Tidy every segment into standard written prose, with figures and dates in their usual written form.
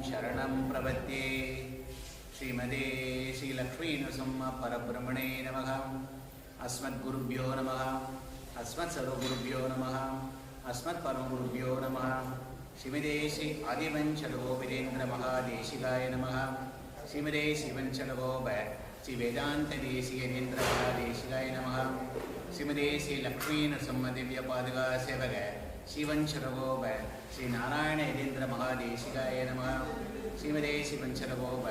Sharanam Pravatye Srimade Sri Lakshmi Narasimha Parabrahmane Namaha Asmat Gurubhyo Namaha Asmat Sarvagurubhyo Namaha Asmat Paramagurubhyo Namaha Srimade Sri Adivanchalago Videndra Mahadeshigaya Namaha Srimade Sivanchalago Sri Vedanta Desi Yendra Mahadeshigaya Namaha Srimade Sri Lakshmi Narasimha Divya Padaga Sevagaya Sivanchalago Sri Narayana Yendra Mahadeshigaya Namaha Srimade Sivanchalago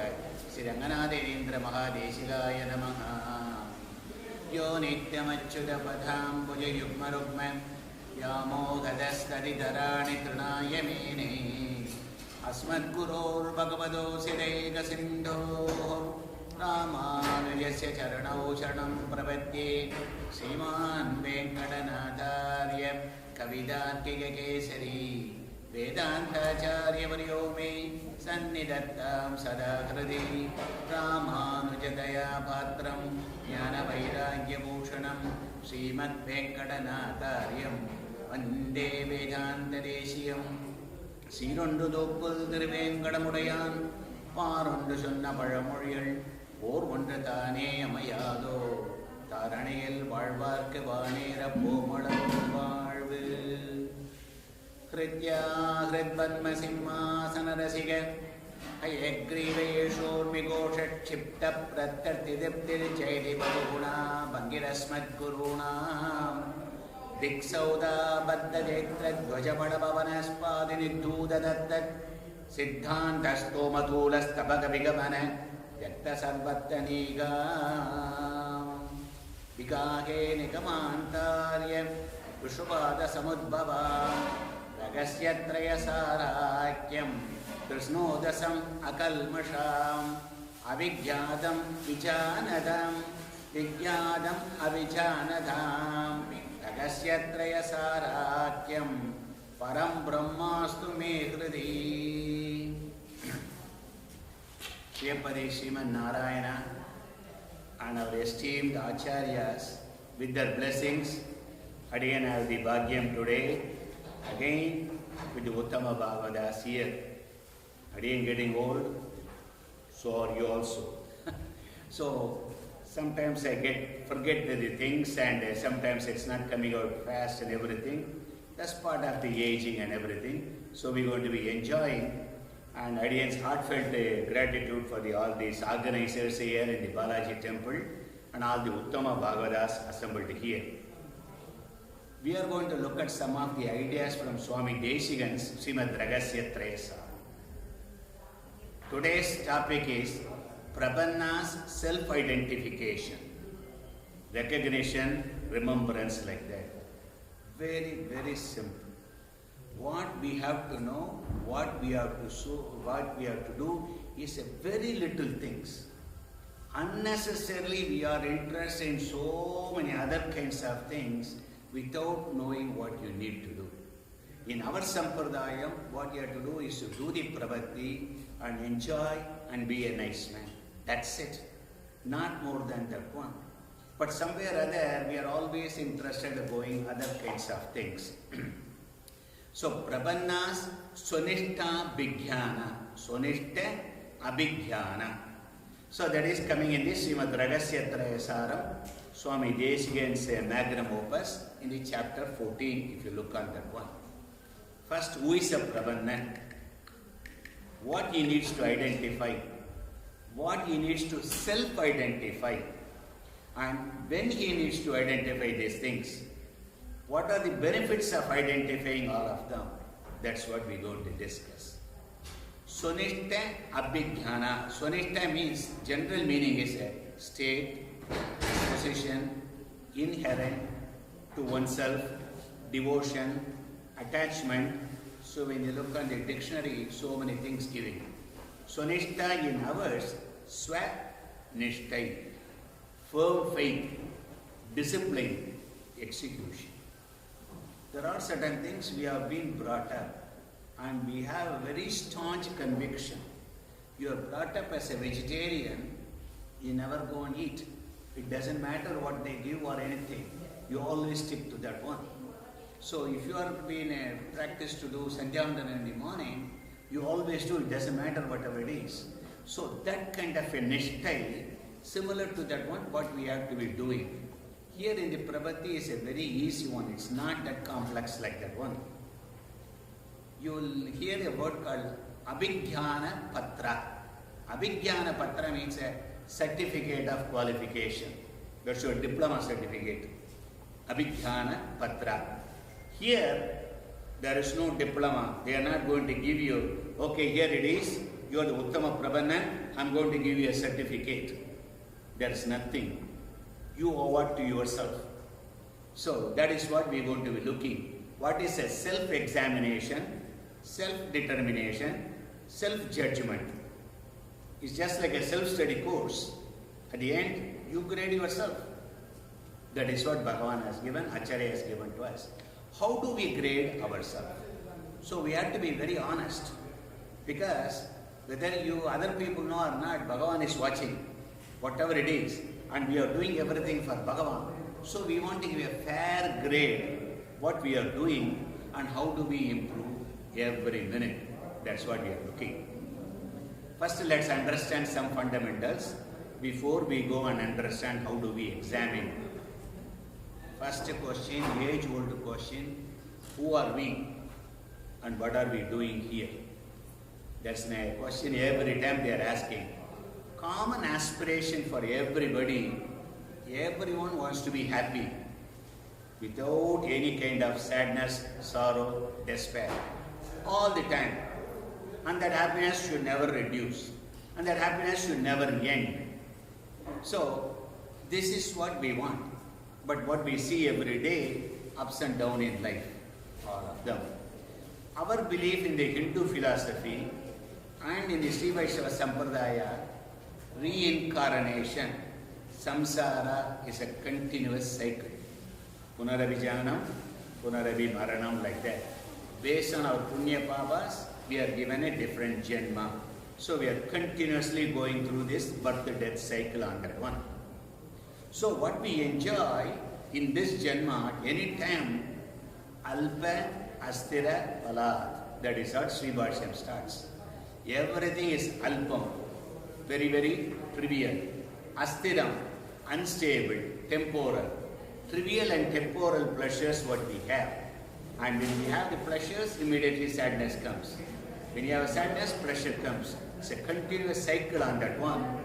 Sri Ranganatha Yendra Mahadeshigaya Namaha Yo Nityamachyuta Padham Bhuja Yugma Rukma Yamo Gadastadidharani Trunaya Mene Asmat Gurur Bhagavado Siddhega Sindho Ramanujasya Charanau Charanam Pravatye Sriman Venkatanatharya Kavidarkiga Kesari Vedantacharya Varyome Sannidattam Sadakriti Ramanujadaya Patram Jnana Vairagya Bhushanam Srimad Venkatanatharyam Vande Vedanta Desiyam Sirundu Doppul Thiruvenkadamudayan Parundu Sonna Pazhamozhiyal Por Onru Thane Amayado Tharaniyil Vazhvarkku Vaanera Pomalam Vazhvu Hritya Hridpadma Simhasana Rasika Hayagriveeshurmigosha Kshipta Pratyartidiptir Chaiti Bahuguna Bangirasmat Guruna Diksauda Baddha Jaitra Dvajapada Pavanaspadini Duda Dattat Siddhantastomatula Stabhaga Vigamana Yakta Sarvataniga Vikahe Nikamantarya Vishwapada Samudbhava Ragasyatraya Sarakyam Krishnodasam Akalmasham Avijnadam Vijanadam Vijnadam Avijanadam Ragasyatraya Sarakyam Param Brahmastu Me Hridi Shri Sriman Narayana and our esteemed Acharyas with their blessings again have the Bhagyam today again with the Uttama Bhagavadas here again getting old, so are you also. So sometimes I forget the things and sometimes it's not coming out fast and everything. That's part of the aging and everything. So we're going to be enjoying and audience heartfelt gratitude for all these organizers here in the Balaji temple and all the Uttama Bhagavadas assembled here. We are going to look at some of the ideas from Swami Deshikan's Srimad Ragasya Trayasara. Today's topic is Prapanna's self-identification, recognition, remembrance like that. Very, very simple. What we have to know, what we have to show, what we have to do is a very little things. Unnecessarily we are interested in so many other kinds of things without knowing what you need to do. In our Sampradayam, what you have to do is to do the pravatti and enjoy and be a nice man. That's it. Not more than that one. But somewhere or other, we are always interested in going other kinds of things. So, Prapanna's Svaniista Abhijñanam. So, that is coming in this Srimad Ragasya Trayasaram, Swami Deshikan's magnum opus in the chapter 14, if you look on that one. First, who is a Prapannan? What he needs to identify, what he needs to self-identify, and when he needs to identify these things, what are the benefits of identifying all of them? That's what we're going to discuss. Svaniista Abhijñanam. Svaniista means, general meaning is a state, position, inherent to oneself, devotion, attachment. So when you look on the dictionary, so many things given. Svaniista in ours, Swanishtai, firm faith, discipline, execution. There are certain things we have been brought up and we have a very staunch conviction. You are brought up as a vegetarian, you never go and eat. It doesn't matter what they give or anything. You always stick to that one. So if you are being practiced to do Sandhyavandana in the morning, You always do, it doesn't matter whatever it is. So that kind of a nishtha, similar to that one, what we have to be doing. Here in the Prabhati is a very easy one. It's not that complex like that one. You will hear a word called Abhijñana Patra. Abhijñana Patra means a certificate of qualification. That's your diploma certificate. Abhijñana Patra. Here, there is no diploma. They are not going to give you, okay, here it is. You are the Uttama Prapannan. I'm going to give you a certificate. There is nothing. You owe it to yourself. So that is what we are going to be looking. What is a self-examination, self-determination, self-judgment? It's just like a self-study course. At the end, you grade yourself. That is what Bhagavan has given, Acharya has given to us. How do we grade ourselves? So we have to be very honest. Because whether you other people know or not, Bhagavan is watching. Whatever it is. And we are doing everything for Bhagavan. So we want to give a fair grade what we are doing and how do we improve every minute. That's what we are looking. First, let's understand some fundamentals before we go and understand how do we examine. First question, age-old question, who are we and what are we doing here? That's a question every time they are asking. Common aspiration for everybody, everyone wants to be happy without any kind of sadness, sorrow, despair, all the time. And that happiness should never reduce. And that happiness should never end. So, this is what we want. But what we see every day, ups and downs in life, all of them. Our belief in the Hindu philosophy and in the Sri Vaishnava Sampradaya, reincarnation, samsara is a continuous cycle. Punarabhijanam, punarabhimaranam, like that. Based on our punya pavas, we are given a different janma. So we are continuously going through this birth-death cycle on that one. So what we enjoy in this janma, any time, alpa, astira, palad. That is how Sri Bhashyam starts. Everything is alpam, very, very trivial. Astiram, unstable, temporal. Trivial and temporal pleasures what we have. And when we have the pleasures, immediately sadness comes. When you have sadness, pleasure comes. It's a continuous cycle on that one.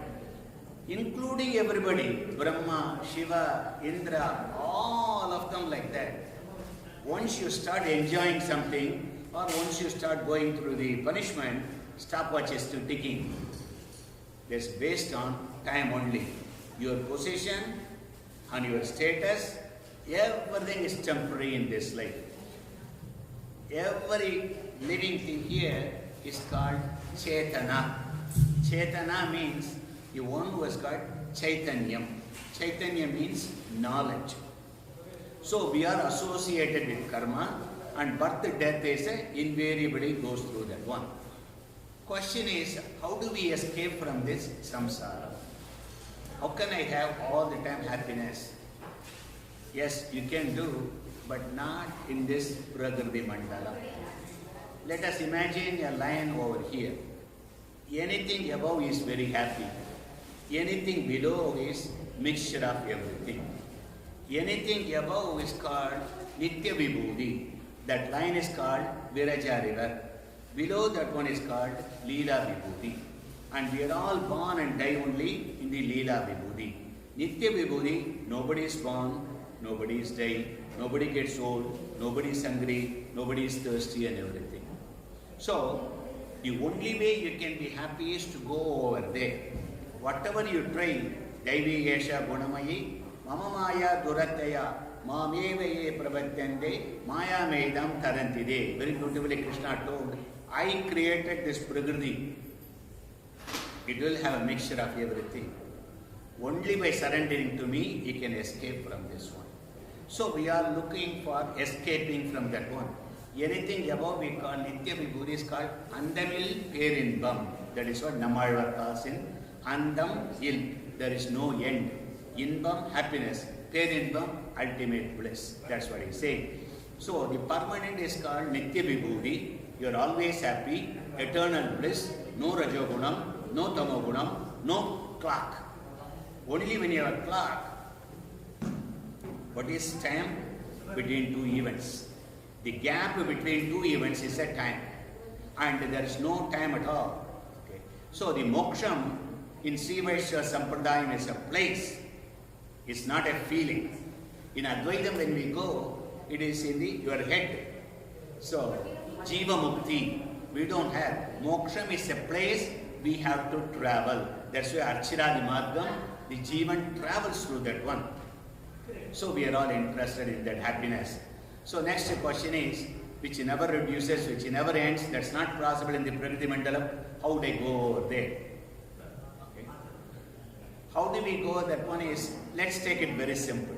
Including everybody, Brahma, Shiva, Indra, all of them like that. Once you start enjoying something, or once you start going through the punishment, stopwatch is still ticking. That's based on time only. Your position and your status, everything is temporary in this life. Every living thing here is called Chetana. Chetana means the one who has got Chaitanyam. Chaitanya means knowledge. So we are associated with karma, and birth death is invariably goes through that one. Question is, how do we escape from this samsara? How can I have all the time happiness? Yes, you can do, but not in this Prakriti Mandala. Let us imagine a lion over here. Anything above is very happy. Anything below is mixture of everything. Anything above is called Nitya Vibhuti. That line is called Viraja river. Below that one is called Leela Vibhuti. And we are all born and die only in the Leela Vibhuti. Nitya Vibhuti, nobody is born, nobody is dying, nobody gets old, nobody is hungry, nobody is thirsty and everything. So, the only way you can be happy is to go over there. Whatever you try, Daivi Yesha Gunamayi, Mama Maya Durataya, Mameve Prabhatyande, Maya Medam Tarantide. Very beautifully Krishna told, I created this Prakriti. It will have a mixture of everything. Only by surrendering to me, you can escape from this one. So we are looking for escaping from that one. Anything above we call Nitya Vibhuti is called Andamil Perinbam. That is what Namalvar calls in Andam Il. There is no end. Inbam, happiness. Perinbam, ultimate bliss. That's what he's saying. So the permanent is called Nitya Vibhuti. You are always happy. eternal bliss, no rajogunam, no tamogunam, no clock. Only when you have a clock, what is time between two events? The gap between two events is a time, and there is no time at all. Okay. So the moksham in Sri Vaishnava Sampradayam is a place, it's not a feeling. In Advaitam when we go, it is in your head. So, Jiva Mukti, we don't have. Moksham is a place we have to travel. That's why Archiradi Margam, the Jivan travels through that one. So, we are all interested in that happiness. So, next question is, which never reduces, which never ends, that's not possible in the Prakriti Mandalam. How do they go over there? Okay. How do we go? That one is, let's take it very simple.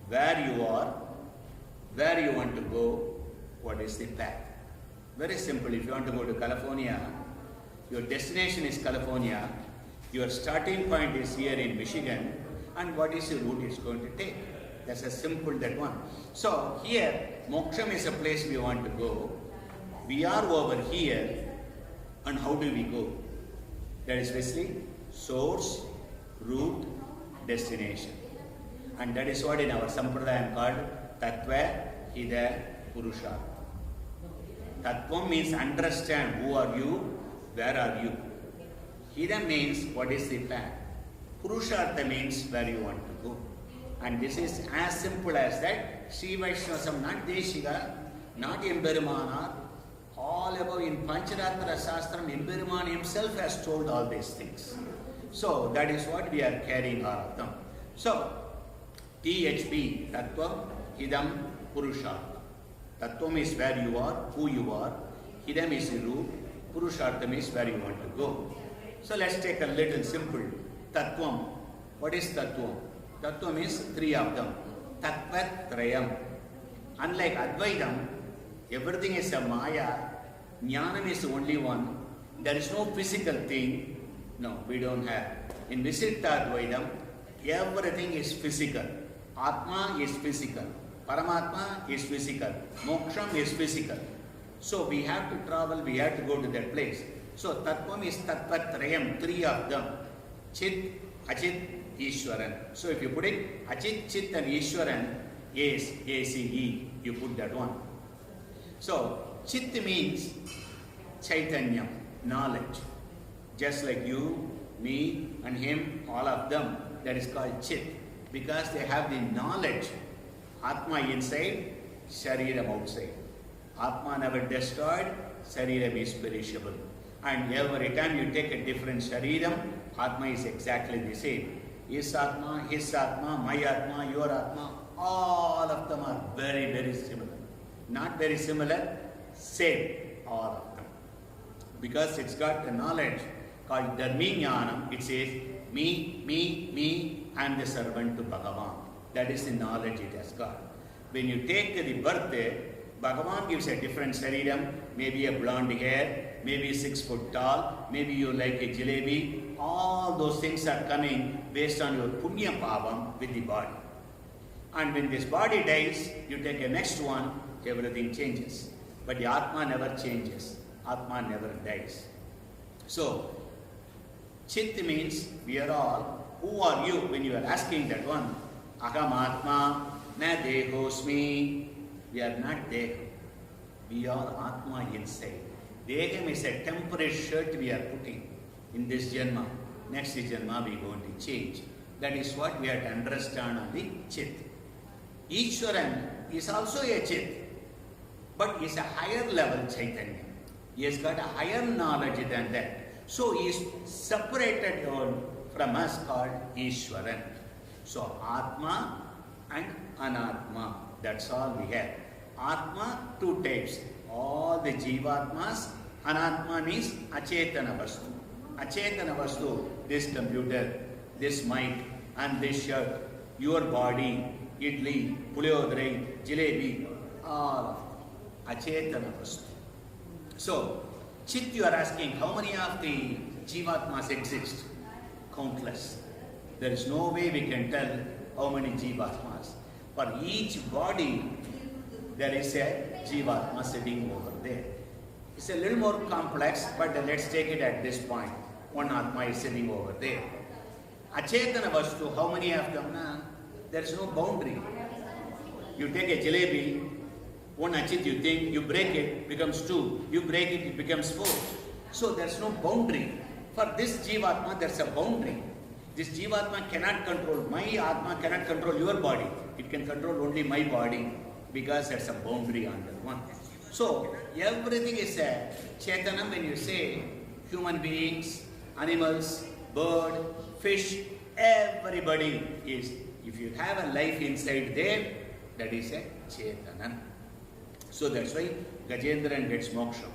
Where you are, where you want to go, what is the path? Very simple. If you want to go to California, your destination is California, your starting point is here in Michigan, and what is your route is going to take? That's a simple that one. So here, Moksham is a place we want to go. We are over here, and how do we go? That is basically source, route, destination. And that is what in our Sampradayam called Tattva Hida Purusha. Tattvam means understand who are you, where are you. Hida means what is the path. Purushartha means where you want to go. And this is as simple as that. Sri Vaishnavasam, not Deshika, not Emberimanar, all about in Pancharatra Shastram, Emberiman himself has told all these things. So that is what we are carrying all of them. So, THP, Tattvam, Hidam, Purushartha. Tattvam is where you are, who you are. Hidam is the root. Purushartham is where you want to go. So let's take a little simple. Tattvam. What is Tattvam? Tattvam is three of them. Tattvat Trayam. Unlike Advaitam, everything is a Maya. Jnanam is the only one. There is no physical thing. No, we don't have. In Visitta Advaitam, everything is physical. Atma is physical. Paramatma is physical. Moksham is physical. So we have to travel, we have to go to that place. So Tattvam is Tattvatrayam, three of them. Chit, Achit, Ishwaran. So if you put it, Achit, Chit and Ishwaran, yes, A-C-E, you put that one. So Chit means Chaitanya, knowledge. Just like you, me and him, all of them, that is called Chit. Because they have the knowledge. Atma inside, Shariram outside. Atma never destroyed, Shariram is perishable. And every time you take a different Shariram, Atma is exactly the same. His Atma, my Atma, your Atma, all of them are very, very similar. Not very similar, same, all of them. Because it's got a knowledge called Dharmiñanam. It says, me, I am the servant to Bhagavan. That is the knowledge it has got. When you take the birthday, Bhagavan gives a different Shariram, maybe a blonde hair, maybe 6 foot tall, maybe you like a jalebi. All those things are coming based on your Punya Pavam with the body. And when this body dies, you take a next one, everything changes. But the Atma never changes. Atma never dies. So, Chit means we are all. Who are you when you are asking that one? Aham Atma, na dehosmi. We are not Deha. We are Atma inside. Deham is a temporary shirt we are putting in this Janma. Next Janma we are going to change. That is what we have to understand on the Chit. Ishwaran is also a Chit, but is a higher level Chaitanya. He has got a higher knowledge than that. So he is separated from us called Ishwaran. So Atma and Anatma. That's all we have. Atma, two types. All the Jivatmas. Anatma means Achetana Vastu. Achetana Vastu, this computer, this mic, and this shirt, your body, idli, puliyodrai, jalebi, all Achetana Vastu. So, Chit, you are asking, how many of the Jivatmas exist? Countless. There is no way we can tell how many Jivatmas. For each body, there is a Jivatma sitting over there. It's a little more complex, but let's take it at this point. One Atma is sitting over there. Achetana Vastu, how many of them? There is no boundary. You take a jalebi, one achit you think, you break it, becomes 2. You break it, it becomes 4. So there's no boundary. For this Jivatma, there's a boundary. This Jivatma cannot control, my Atma cannot control your body. It can control only my body because there's a boundary on that one. So everything is a Chetanam when you say human beings, animals, bird, fish, everybody is, if you have a life inside there, that is a Chetanam. So that's why Gajendran gets moksha.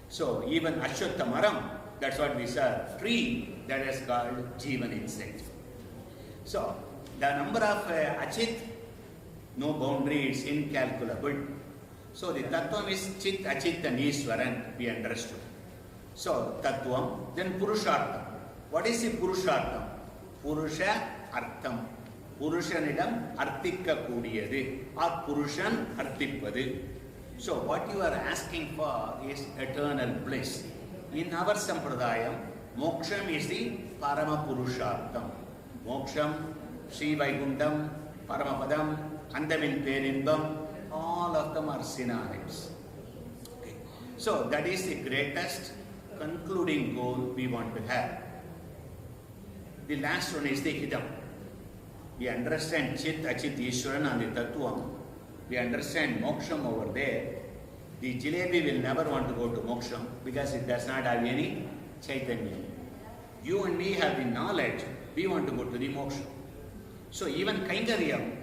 So even Ashwatthamaram, that's what we saw, tree that is called Jivan insect. So the number of Achit, no boundary, is incalculable. So the Tattvam is Chit, Achit and Iswaran, we understood. So Tattvam, then Purushartham. What is the Purushartham? Purusha Artham. Purushanidam Arthikka Kudiyadu or Purushan Arthipadu. So what you are asking for is eternal bliss. In our Sampradayam, Moksham is the Parama Purushartham. Moksham, Sri Vaikundam, Paramapadam, Andamil Perimbam, all of them are synonyms. Okay. So that is the greatest concluding goal we want to have. The last one is the Hidam. We understand Chit, Achit, Ishwaran and the Tattvam. We understand Moksham over there. The Jalebi will never want to go to Moksham because it does not have any Chaitanya. You and me have the knowledge, we want to go to the Moksham. So even Kainkaryam,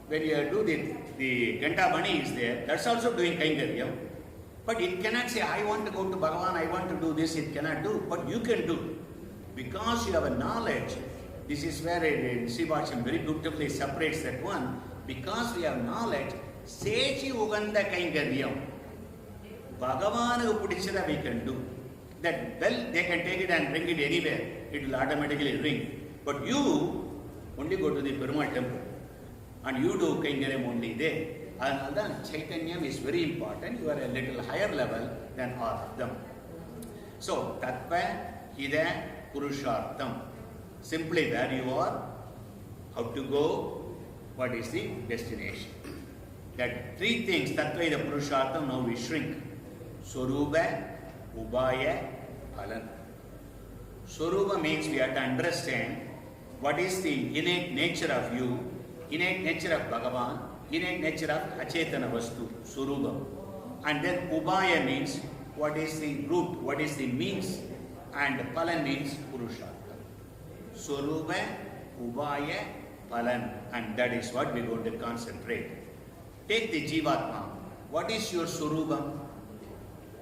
when you do the Ganta Bani is there, that's also doing Kainkaryam. But it cannot say, I want to go to Bhagavan, I want to do this, it cannot do. But you can do. Because you have a knowledge, this is where Srivacham very beautifully separates that one. Because we have knowledge, Sechi Uganda Kainkaryam, Bhagavan Upudichara we can do. That bell, they can take it and bring it anywhere. It will automatically ring. But you only go to the Perumal temple. And you do Kainkaryam only there. And Chaitanyam is very important. You are a little higher level than all of them. So, Tattva, Hida, Purushartham. Simply where you are, how to go, what is the destination. That three things, Tattva, Hida, Purushartham, now we shrink. Swarupa, Ubaya, Phalan. Swarupa means we have to understand what is the innate nature of you, innate nature of Bhagavan, innate nature of Achetana Vastu, Swarupa. And then Ubaya means what is the root, what is the means, and Phalan means Purushartha. Swarupa, Ubaya, Phalan, and that is what we are going to concentrate. Take the Jivatma. What is your Swarupam?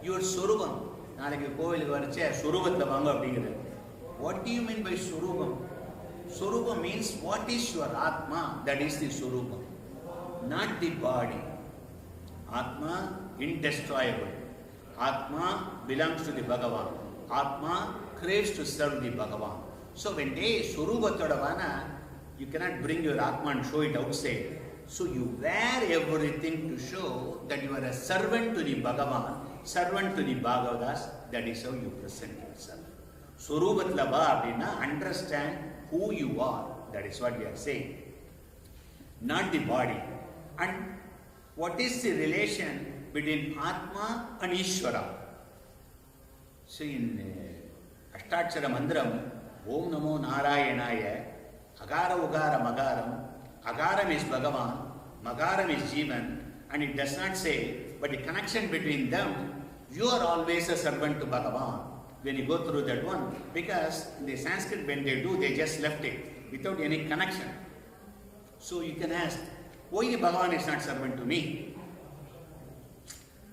Your Swarupam. What do you mean by Swarupam? Swarupa means what is your Atma, that is the Swarupa, not the body. Atma indestructible. Atma belongs to the Bhagavan. Atma craves to serve the Bhagavan. So when they Swarupa Tadavana, you cannot bring your Atma and show it outside. So you wear everything to show that you are a servant to the Bhagavan, servant to the Bhagavadas. That is how you present yourself. Swarupathla Bhavina, understand who you are. That is what we are saying. Not the body. And what is the relation between Atma and Ishvara? So in Ashtachara Mandaram, Om Namo Narayanaya, Agara Ugara Magaram, Agaram is Bhagavan, Magaram is Jivan, and it does not say, but the connection between them, you are always a servant to Bhagavan. When you go through that one, because in the Sanskrit when they do, they just left it without any connection. So you can ask, why the Bhagavan is not servant to me?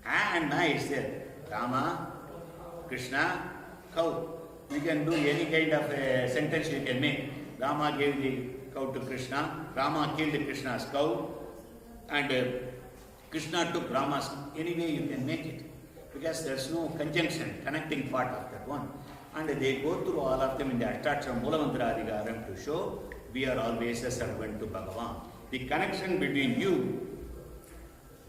A and Na is there. Rama, Krishna, cow. You can do any kind of a sentence you can make. Rama gave the cow to Krishna, Rama killed Krishna's cow, and Krishna took Rama's. Any way you can make it. Because there is no conjunction, connecting part of that one. And they go through all of them in the Ashtachara Mulamantra Adhikaram to show we are always a servant to Bhagavan. The connection between you,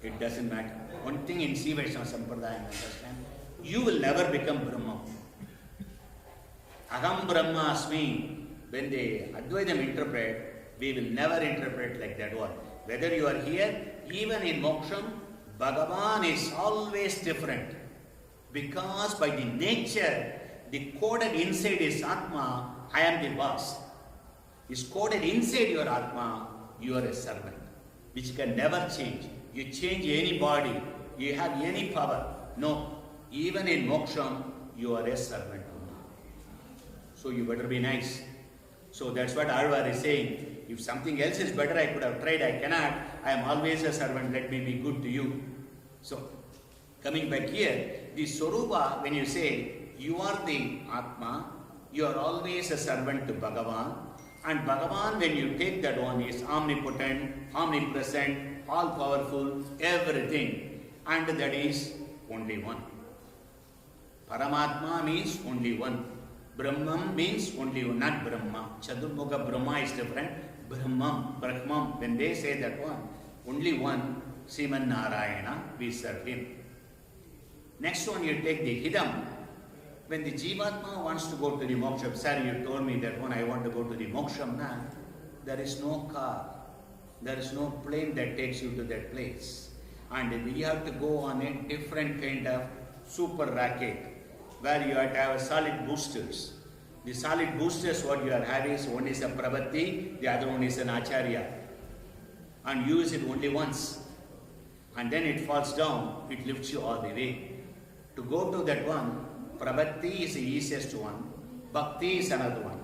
it doesn't matter. One thing in Sri Vaishnava Sampradaya, understand? you will never become Brahma. Aham Brahmasmi. When they Advaitam interpret, we will never interpret like that one. Whether you are here, even in Moksham, Bhagavan is always different. Because by the nature, the coded inside is Atma, I am the boss. Is coded inside your Atma, you are a servant, which can never change. You change any body, you have any power. No, even in Moksham, you are a servant. So you better be nice. So that's what Alvar is saying. If something else is better, I could have tried, I cannot. I am always a servant, let me be good to you. So, coming back here, the Swarupa, when you say, you are the Atma, you are always a servant to Bhagavan. And Bhagavan, when you take that one, is omnipotent, omnipresent, all-powerful, everything. And that is only one. Paramatma means only one. Brahman means only one, not Brahma. Chadurmukha Brahma is different. Brahman, when they say that one, only one, Sriman Narayana, we serve him. Next one, you take the Hidam. When the Jivatma wants to go to the Moksha, sir, you told me that one, I want to go to the Moksha, man. There is no car. There is no plane that takes you to that place. And we have to go on a different kind of super rocket, where you have to have solid boosters. The solid boosters, what you are having is one is a Prabhati, the other one is an Acharya. And you use it only once. And then it falls down, it lifts you all the way. To go to that one, Prabhati is the easiest one, Bhakti is another one.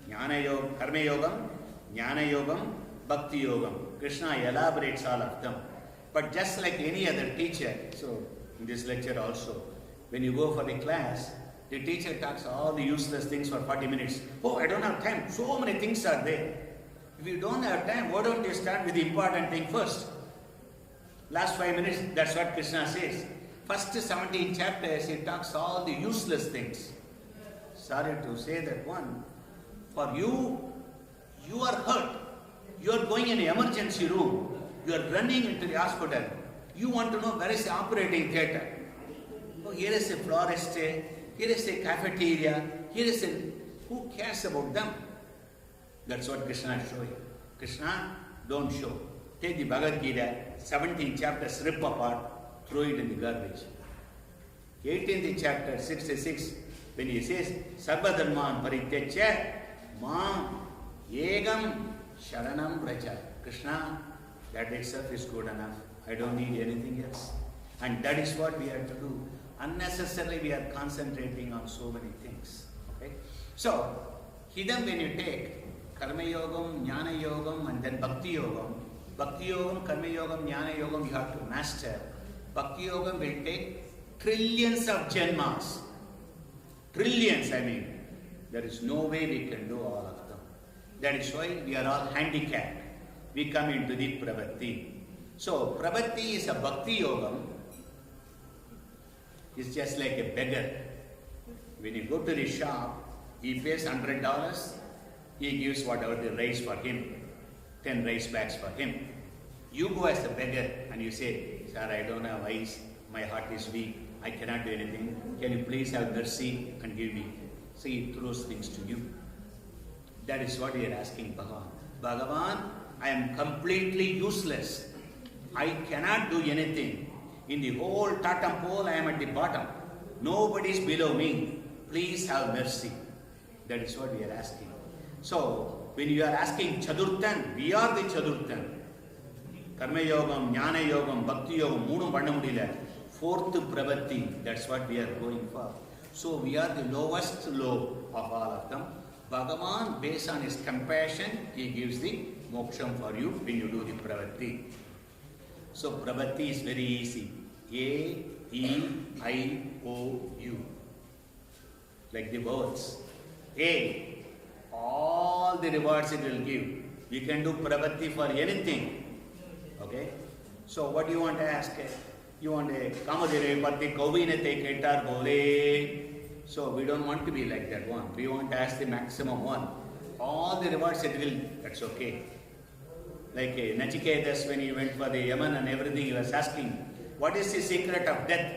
Jnana Yogam, Karma Yogam, Jnana Yogam, Bhakti Yogam. Krishna elaborates all of them. But just like any other teacher, so in this lecture also, when you go for the class, the teacher talks all the useless things for 40 minutes. Oh, I don't have time. So many things are there. If you don't have time, why don't you start with the important thing first? Last 5 minutes, that's what Krishna says. First 17 chapters, he talks all the useless things. Sorry to say that one. For you, you are hurt. You are going in an emergency room. You are running into the hospital. You want to know where is the operating theatre. Oh, here is a florist, here is a cafeteria, here is a... Who cares about them? That's what Krishna is showing. Krishna, don't show. Take the Bhagavad Gita, 17 chapters, rip apart, throw it in the garbage. 18th chapter, 66, when he says, Sarva Dharman Parityacha, Mam Yegam Sharanam Vraja. Krishna, that itself is good enough. I don't need anything else. And that is what we have to do. Unnecessarily we are concentrating on so many things. Okay? So, Hidam when you take Karma Yogam, Jnana Yogam and then Bhakti Yogam. Bhakti Yogam, Karma Yogam, Jnana Yogam you have to master. Bhakti Yogam will take trillions of janmas. Trillions, I mean. There is no way we can do all of them. That is why we are all handicapped. We come into the Prabhati. So, Prabhati is a Bhakti Yogam. It's just like a beggar. When you go to the shop, he pays $100, he gives whatever the rice for him, 10 rice bags for him. You go as a beggar and you say, sir, I don't have eyes, my heart is weak, I cannot do anything, can you please have mercy and give me? So he throws things to you. That is what we are asking Bhagavan. Bhagavan, I am completely useless. I cannot do anything. In the whole totem pole, I am at the bottom. Nobody is below me. Please have mercy. That is what we are asking. So, when you are asking Chadurthan, we are the Chadurthan. Karma Yogam, Jnana Yogam, Bhakti Yogam, Moonum Pandamudila. Fourth Prabhati, that's what we are going for. So, we are the lowest low of all of them. Bhagavan, based on his compassion, he gives the moksham for you when you do the Prabhati. So, Prabhati is very easy. A, E, I, O, U. Like the words. A, all the rewards it will give. You can do Prabhati for anything. Okay? So, what do you want to ask? You want a Kamadire Pati Kovinate Ketar Bole. So, we don't want to be like that one. We want to ask the maximum one. All the rewards it will, that's okay. Like Nachiketas, when he went for the Yaman and everything, he was asking, what is the secret of death?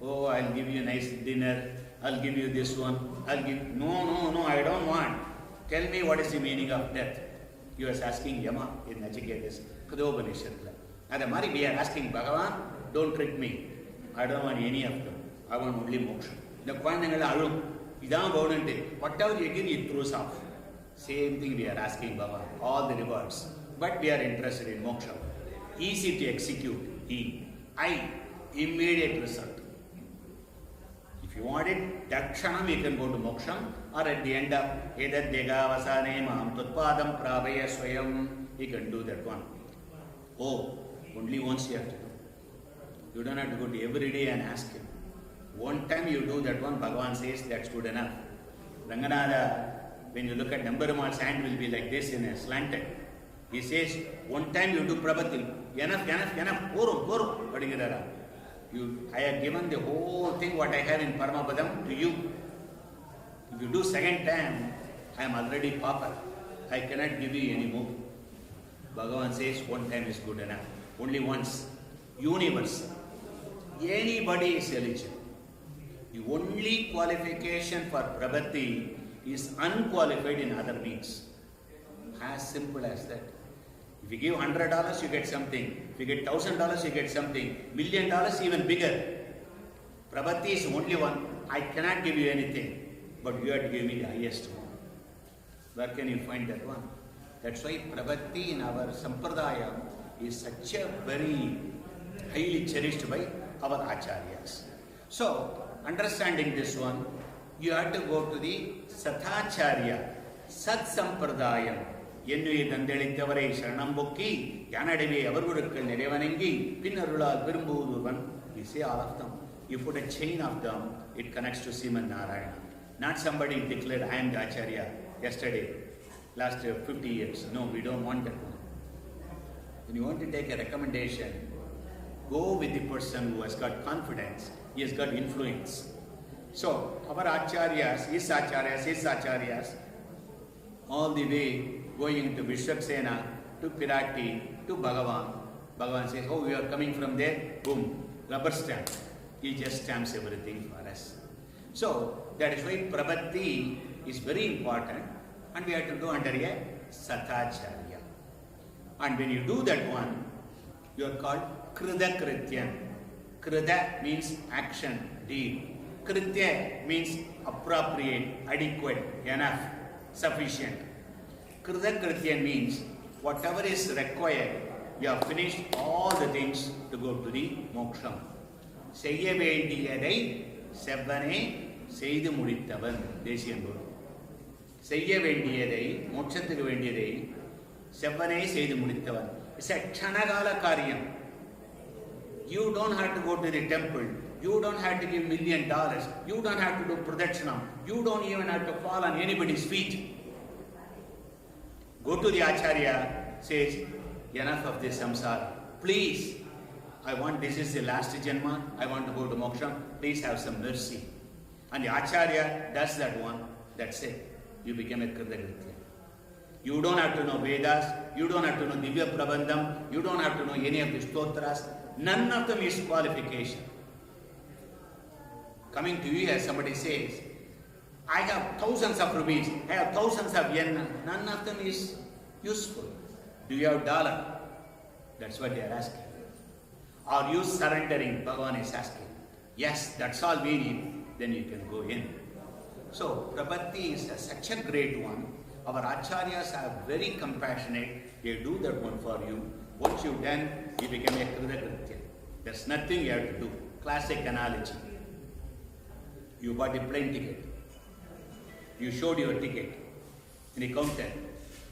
Oh, I'll give you a nice dinner, I'll give you this one, I'll give... No, I don't want. Tell me what is the meaning of death. You are asking Yama in Nachiketas, Kadopanishadla. And the Mari, we are asking Bhagavan, don't trick me. I don't want any of them. I want only moksha. The Kwanangala Arum, Idam Bodante, whatever you give, it throws off. Same thing we are asking Bhagavan, all the rewards. But we are interested in moksha. Easy to execute. I, immediate result. If you want it, Dakshanam, you can go to moksham, or at the end of Edad Dega Vasane Mam Tutpadam Pravaya Swayam, you can do that one. Oh, only once you have to do. You don't have to go to every day and ask him. One time you do that one, Bhagavan says that's good enough. Ranganatha, when you look at Nambaramal's hand will be like this in a slanted. He says, one time you do Prabhatil, enough, Poru. I have given the whole thing what I have in Paramapadam to you. If you do second time, I am already pauper. I cannot give you any more. Bhagavan says one time is good enough. Only once. Universal. Anybody is eligible. The only qualification for Prabhati is unqualified in other means. As simple as that. If you give $100, you get something. If you get $1,000, you get something. $1 million, even bigger. Prabhati is only one. I cannot give you anything, but you have to give me the highest one. Where can you find that one? That's why Prabhati in our Sampradaya is such a very highly cherished by our Acharyas. So, understanding this one, you have to go to the Sathacharya, Sat Sampradayam. Yennu Dandelitavare Sharanambukki, Yanadavi, Avurukal, Nerevanengi, Pinarula, Virumbuduvan, you say all of them. You put a chain of them, it connects to Sriman Narayana. Not somebody declared, I am the Acharya yesterday, last 50 years. No, we don't want that one. When you want to take a recommendation, go with the person who has got confidence, he has got influence. So, our Acharyas, his Acharyas, all the way going to Vishwaksena, to Pirati, to Bhagavan. Bhagavan says, oh, you are coming from there, boom, rubber stamp. He just stamps everything for us. So, that is why Prabhati is very important and we have to do under a Sathacharya. And when you do that one, you are called Krida Krityan. Krida means action, deed. Kritya means appropriate, adequate, enough, sufficient. Krida Krityan means whatever is required, you have finished all the things to go to the moksham. Seyya vendiyadai sevvane seidu mudittavan. Desiyan Guru. Seyya vendiyadai, mokshathukku vendiyadai sevvane seidu mudittavan. It's a kshanagala karyam. You don't have to go to the temple. You don't have to give $1 million. You don't have to do pradakshina. You don't even have to fall on anybody's feet. Go to the Acharya, says, enough of this samsara. Please, I want, this is the last janma, I want to go to moksha. Please have some mercy. And the Acharya does that one. That's it. You become a Kritya. You don't have to know Vedas. You don't have to know Divya Prabandham. You don't have to know any of the stotras. None of them is qualification. Coming to you as somebody says, I have thousands of rupees, I have thousands of yen, none of them is useful. Do you have dollar? That's what they are asking. Are you surrendering? Bhagavan is asking. Yes, that's all we need. Then you can go in. So, Prabhati is such a great one. Our Acharyas are very compassionate. They do that one for you. What you've done, you become a Krida Kritya. There's nothing you have to do. Classic analogy. You bought a plane ticket. You showed your ticket in a counter,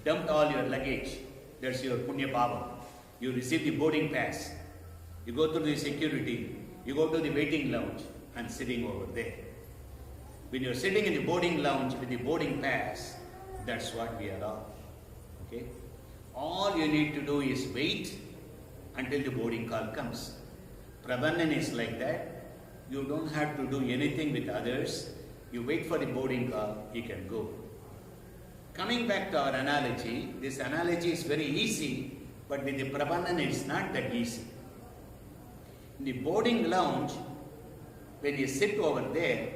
dumped all your luggage. That's your punya bhava. You receive the boarding pass. You go through the security. You go to the waiting lounge and sitting over there. When you're sitting in the boarding lounge with the boarding pass, that's what we are all. Okay? All you need to do is wait until the boarding call comes. Prapannan is like that. You don't have to do anything with others. You wait for the boarding call, you can go. Coming back to our analogy, this analogy is very easy, but with the Prapannan it's not that easy. In the boarding lounge, when you sit over there,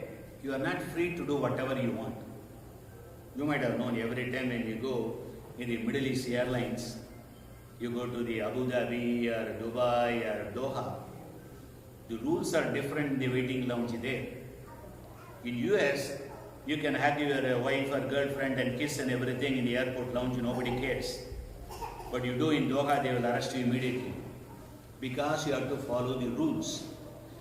you are not free to do whatever you want. You might have known every time when you go in the Middle East Airlines, you go to the Abu Dhabi or Dubai or Doha, the rules are different in the waiting lounge there. In US, you can hug your wife or girlfriend and kiss and everything in the airport lounge, nobody cares. But you do in Doha, they will arrest you immediately because you have to follow the rules.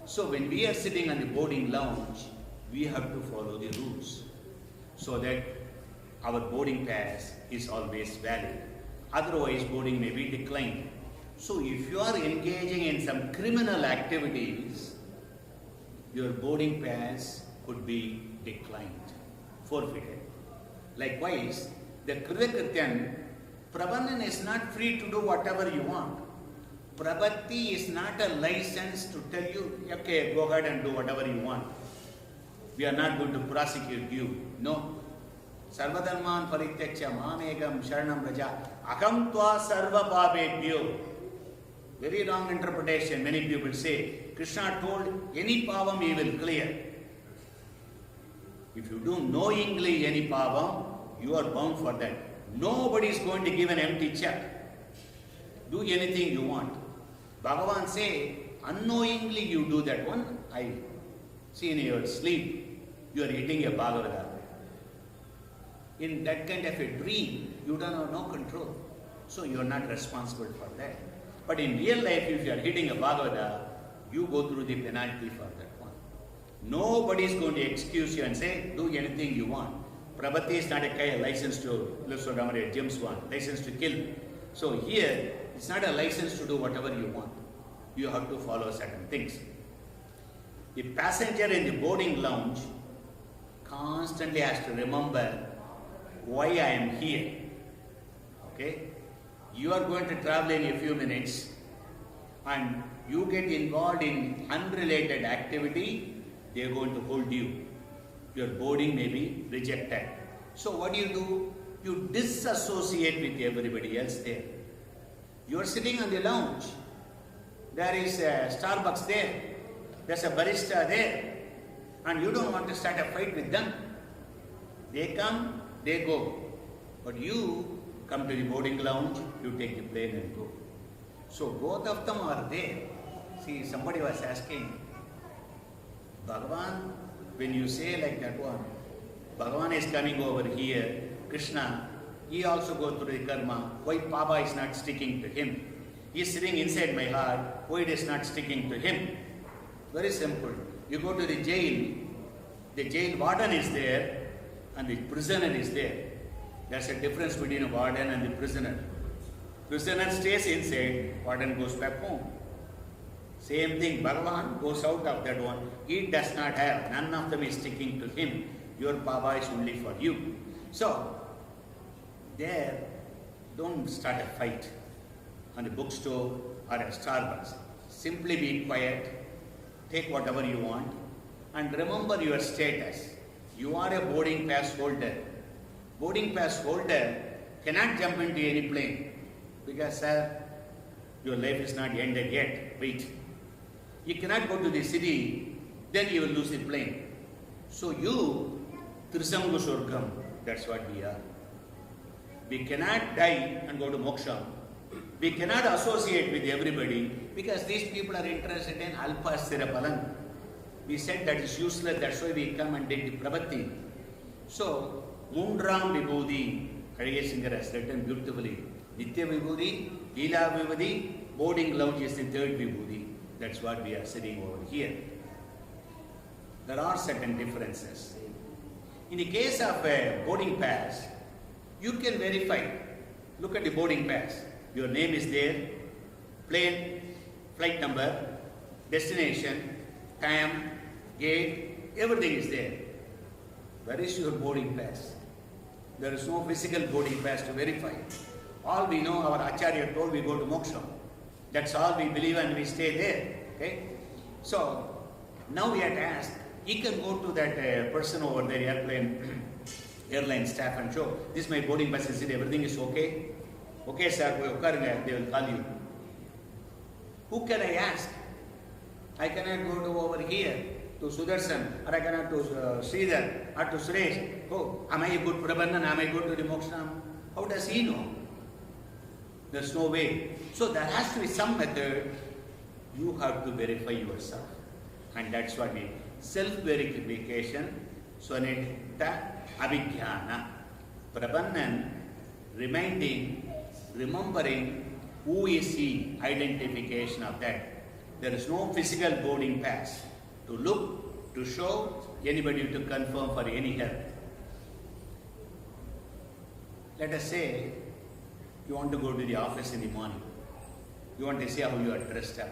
So when we are sitting on the boarding lounge, we have to follow the rules so that our boarding pass is always valid. Otherwise, boarding may be declined. So if you are engaging in some criminal activities, your boarding pass could be declined, forfeited. Likewise, the Kritakrityan, Prapannan is not free to do whatever you want. Prabhatti is not a license to tell you, okay, go ahead and do whatever you want. We are not going to prosecute you. No. Sarvadharman parityaksha mamegam sharanam raja akam tva sarva pavebhyo. Very wrong interpretation. Many people say, Krishna told any pavam he will clear. If you do knowingly any pavam, you are bound for that. Nobody is going to give an empty check. Do anything you want. Bhagavan say, unknowingly you do that one. I see in your sleep, you are eating a Bhagavata. In that kind of a dream, you don't have no control. So you are not responsible for that. But in real life, if you are hitting a Bhagavata, you go through the penalty for that one. Nobody is going to excuse you and say, do anything you want. Prabhati is not a license to, James one, license to kill. So here, it's not a license to do whatever you want. You have to follow certain things. The passenger in the boarding lounge constantly has to remember why I am here. Okay? You are going to travel in a few minutes and you get involved in unrelated activity, they are going to hold you. Your boarding may be rejected. So what do? You disassociate with everybody else there. You are sitting on the lounge. There is a Starbucks there. There's a barista there. And you don't want to start a fight with them. They come, they go. But you come to the boarding lounge, you take the plane and go. So both of them are there. See, somebody was asking, Bhagavan, when you say like that one, Bhagavan is coming over here, Krishna, he also goes through the karma. Why Papa is not sticking to him? He is sitting inside my heart. Why it is not sticking to him? Very simple. You go to the jail warden is there and the prisoner is there. There's a difference between a warden and the prisoner. Prisoner stays inside, warden goes back home. Same thing, Bhagavan goes out of that one. He does not have, none of them is sticking to him. Your Papa is only for you. So, there, don't start a fight on the bookstore or at Starbucks. Simply be quiet, take whatever you want, and remember your status. You are a boarding pass holder. Boarding pass holder cannot jump into any plane because, sir, your life is not ended yet. Wait. You cannot go to the city, then you will lose the plane. So you, Trisamgu Surgam, that's what we are. We cannot die and go to moksha. We cannot associate with everybody because these people are interested in alpasthira palan. We said that is useless, that's why we come and did the prabhati. So, Mundram Vibhudi, Kadiya Singer has written beautifully. Nitya Vibhudi, Leela Vibhudi, boarding lounge is the third Vibhudi. That's what we are sitting over here. There are certain differences. In the case of a boarding pass, you can verify. Look at the boarding pass. Your name is there, plane, flight number, destination, time, gate, everything is there. Where is your boarding pass? There is no physical boarding pass to verify. All we know, our Acharya told, we go to moksha. That's all we believe and we stay there. Okay? So, now we have to ask, he can go to that person over there, airline staff and show, this is my boarding pass, everything is okay? Okay, sir, they will call you. Who can I ask? I cannot go to over here. to Sudarshan, or I cannot to Sridhar, or to Suresh, oh, am I a good Prapannan? Am I good to the Mokshanam? How does he know? There's no way. So there has to be some method. You have to verify yourself. And that's what we self-verification, Svaniista Abhijñanam. Prapannan, remembering who is he, identification of that. There is no physical boarding pass to look, to show, anybody to confirm for any help. Let us say you want to go to the office in the morning. You want to see how you are dressed up.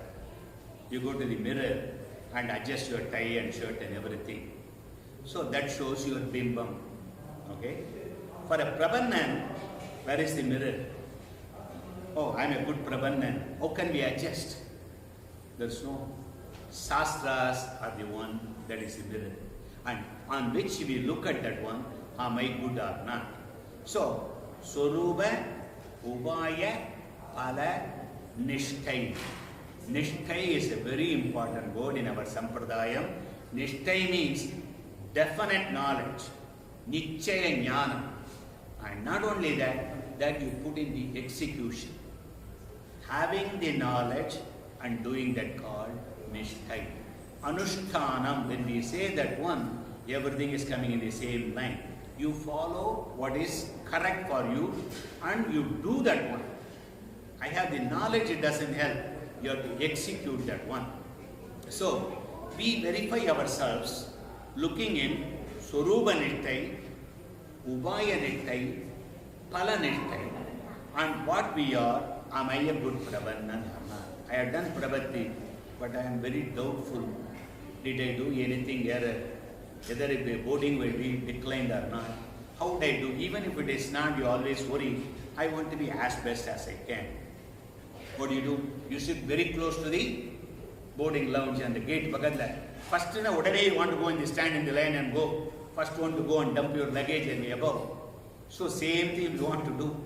You go to the mirror and adjust your tie and shirt and everything. So that shows your bimbam. Okay? For a Prapannan, where is the mirror? Oh, I am a good Prapannan. How can we adjust? There's no. Shastras are the one that is the mirror. And on which we look at that one, am I good or not? So, Swarupa, Ubaya, Pala, Nishtai. Nishtai is a very important word in our Sampradayam. Nishtai means definite knowledge. Nichaya Jnana. And not only that, that you put in the execution. Having the knowledge and doing that called Nishtai. Anushtanam, when we say that one, everything is coming in the same line. You follow what is correct for you and you do that one. I have the knowledge, it doesn't help. You have to execute that one. So, we verify ourselves looking in Swarupa Nishtai, Ubaya Nishtai, Pala Nishtai, and what we are, am I a good Prapannan or not? I have done Prabhati, but I am very doubtful. Did I do anything error? Whether the boarding will be declined or not. How would I do? Even if it is not, you always worry. I want to be as best as I can. What do? You sit very close to the boarding lounge and the gate. First, what day you want to go in the stand in the line and go. First one to go and dump your luggage and the above. So same thing you want to do.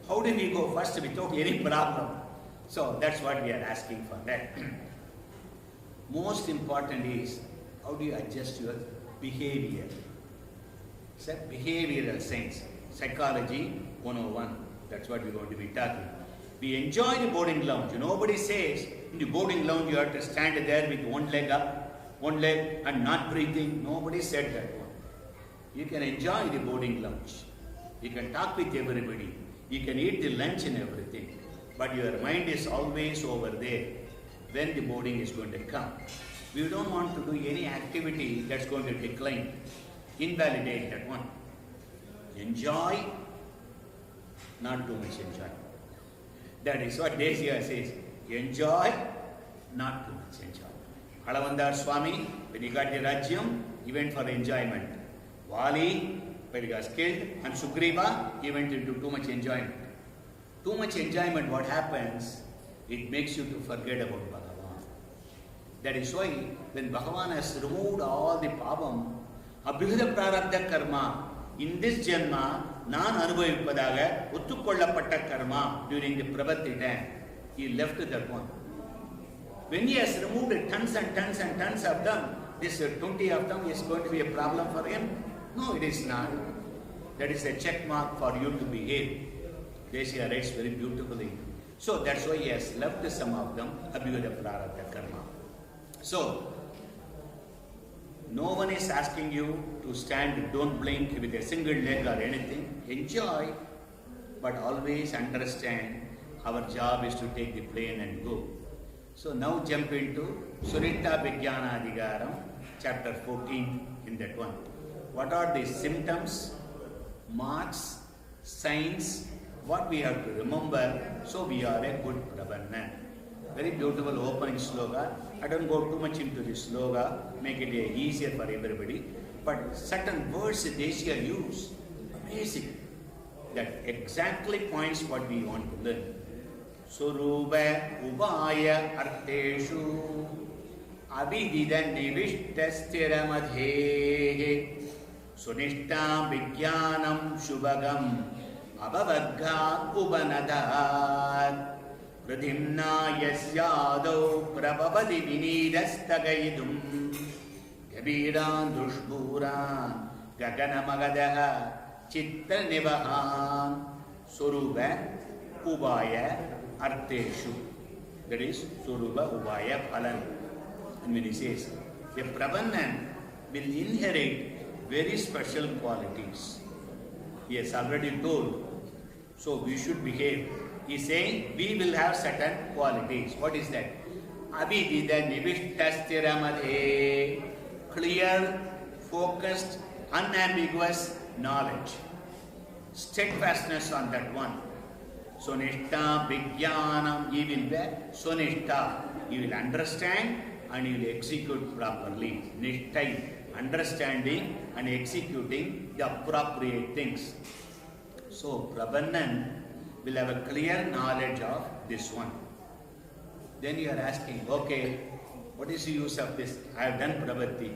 How do we go first without any problem? So that's what we are asking for that. Most important is, how do you adjust your behavior? It's a behavioral science. Psychology 101. That's what we're going to be talking. We enjoy the boarding lounge. Nobody says in the boarding lounge you have to stand there with one leg up, one leg and not breathing. Nobody said that one. You can enjoy the boarding lounge. You can talk with everybody. You can eat the lunch and everything. But your mind is always over there when the boarding is going to come. We don't want to do any activity that's going to decline. Invalidate that one. Enjoy, not too much enjoy. That is what Deshiya says. Enjoy, not too much enjoy. Alavandar Swami, when he got the Rajyam, he went for enjoyment. Vali, when he was killed, and Sugriva, he went into too much enjoyment. Too much enjoyment, what happens? It makes you to forget about Bhagavan. That is why, when Bhagavan has removed all the pavam, Abhihada Prarabdha Karma, in this Janma, non-anubhavipadaga, uttukollapatta karma during the Prabhati time, he left that one. When he has removed tons and tons and tons of them, this 20 of them is going to be a problem for him? No, it is not. That is a check mark for you to behave. Deshiya writes very beautifully. So that's why he has left some of them, Abhivada Prarabdha Karma. So, no one is asking you to stand, don't blink with a single leg or anything. Enjoy, but always understand our job is to take the plane and go. So now jump into Svaniista Abhijñanam, chapter 14 in that one. What are the symptoms, marks, signs, what we have to remember, so we are a good Prapannan. Very beautiful opening sloga. I don't go too much into the sloga, make it easier for everybody. But certain words Deshiya use, amazing. That exactly points what we want to learn. Swarupa Ubaya Arteshu Abhidida Nivishtasthira Madhehe Svaniista Abhijñanam Shubhagam Abhavagga Upanadhat Pradhimna Yasyadau Prabhavadi Vinidastagaidum Nirbhidan Dushburan Gaganamagadaha Chitta Nivaham Suruba Ubaya Arteshu. That is Suruba Ubaya Phalan. And when he says, a Prapannan will inherit very special qualities. He has already told. So we should behave. He is saying we will have certain qualities. What is that? Abhijñanam nivishtastiramade. Clear, focused, unambiguous knowledge. Steadfastness on that one. Svaniista Abhijñanam. He will be Svaniista. He will understand and he will execute properly. Nishtai. Understanding and executing the appropriate things. So Prapannan will have a clear knowledge of this one. Then you are asking, okay, what is the use of this? I have done Pravatti.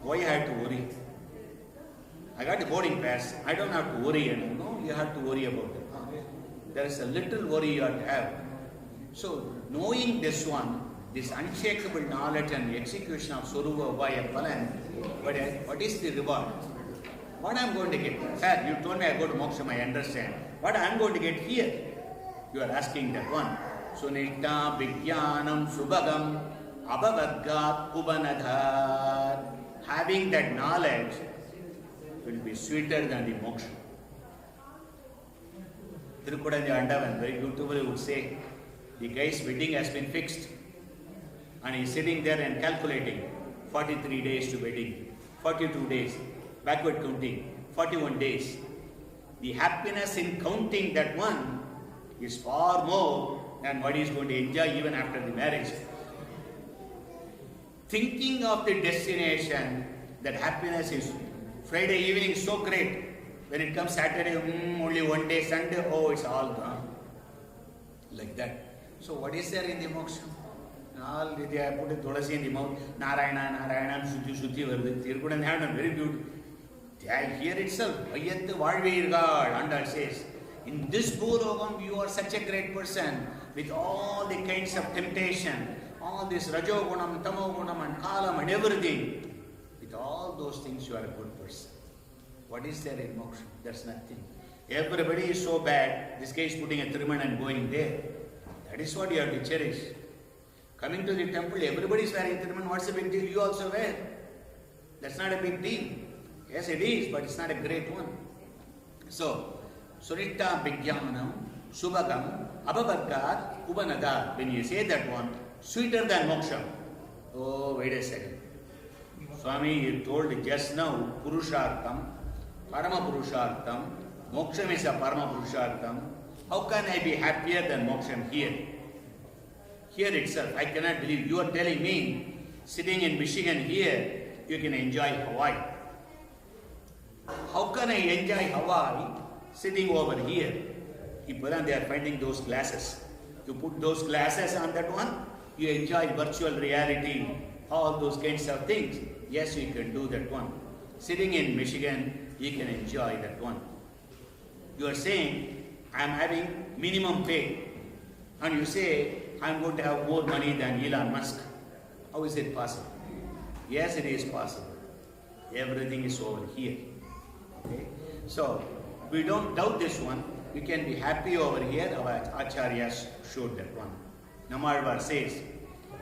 Why I have to worry? I got a boarding pass. I don't have to worry anymore. No, you have to worry about it. There is a little worry you have to have. So knowing this one, this unshakable knowledge and the execution of Suruva Ubaya Phalan, what is the reward? What I am going to get? Sir, you told me I go to Moksha, I understand. What I am going to get here? You are asking that one. Svaniista Abhijñanam Subhagam Abhavadgat Upanadhar. Having that knowledge will be sweeter than the moksha. Thirukudanji Andavan very beautifully would say, the guy's wedding has been fixed and he is sitting there and calculating 43 days to wedding, 42 days, backward counting, 41 days. The happiness in counting that one is far more than what he is going to enjoy even after the marriage. Thinking of the destination, that happiness is Friday evening is so great. When it comes Saturday, only one day, Sunday, oh, it's all gone. Like that. So what is there in the moksha? All they put a tulasi in the mouth, Narayana, Narayana, Shuddhi, Shuddhi, Vardhi. Thirukudanji have done very beautiful. Here itself, Ayat Valvirgad, Andal says, in this Bhulogam you are such a great person with all the kinds of temptation, all this Rajogunam, Tamogunam and Kalam and everything. With all those things you are a good person. What is there in moksha? There's nothing. Everybody is so bad, this guy is putting a Thiruman and going there. That is what you have to cherish. Coming to the temple, everybody is wearing Thiruman. What's the big deal? You also wear. That's not a big deal. Yes, it is, but it's not a great one. So, Svaniista Abhijñanam, Subhagam, Abhavadgat, Upanadhar. When you say that one, sweeter than moksha. Oh, wait a second. Swami, you told just now, Purushartham, Parama Purushartham, Moksham is a Parama Purushartham. How can I be happier than Moksham here? Here itself, I cannot believe. You are telling me, sitting in Michigan here, you can enjoy Hawaii. How can I enjoy Hawaii sitting over here? People, they are finding those glasses. You put those glasses on that one, you enjoy virtual reality, all those kinds of things. Yes, you can do that one. Sitting in Michigan, you can enjoy that one. You are saying, I am having minimum pay. And you say, I am going to have more money than Elon Musk. How is it possible? Yes, it is possible. Everything is over here. Okay? So, we don't doubt this one. You can be happy over here. Our Acharyas showed that one. Namalvar says,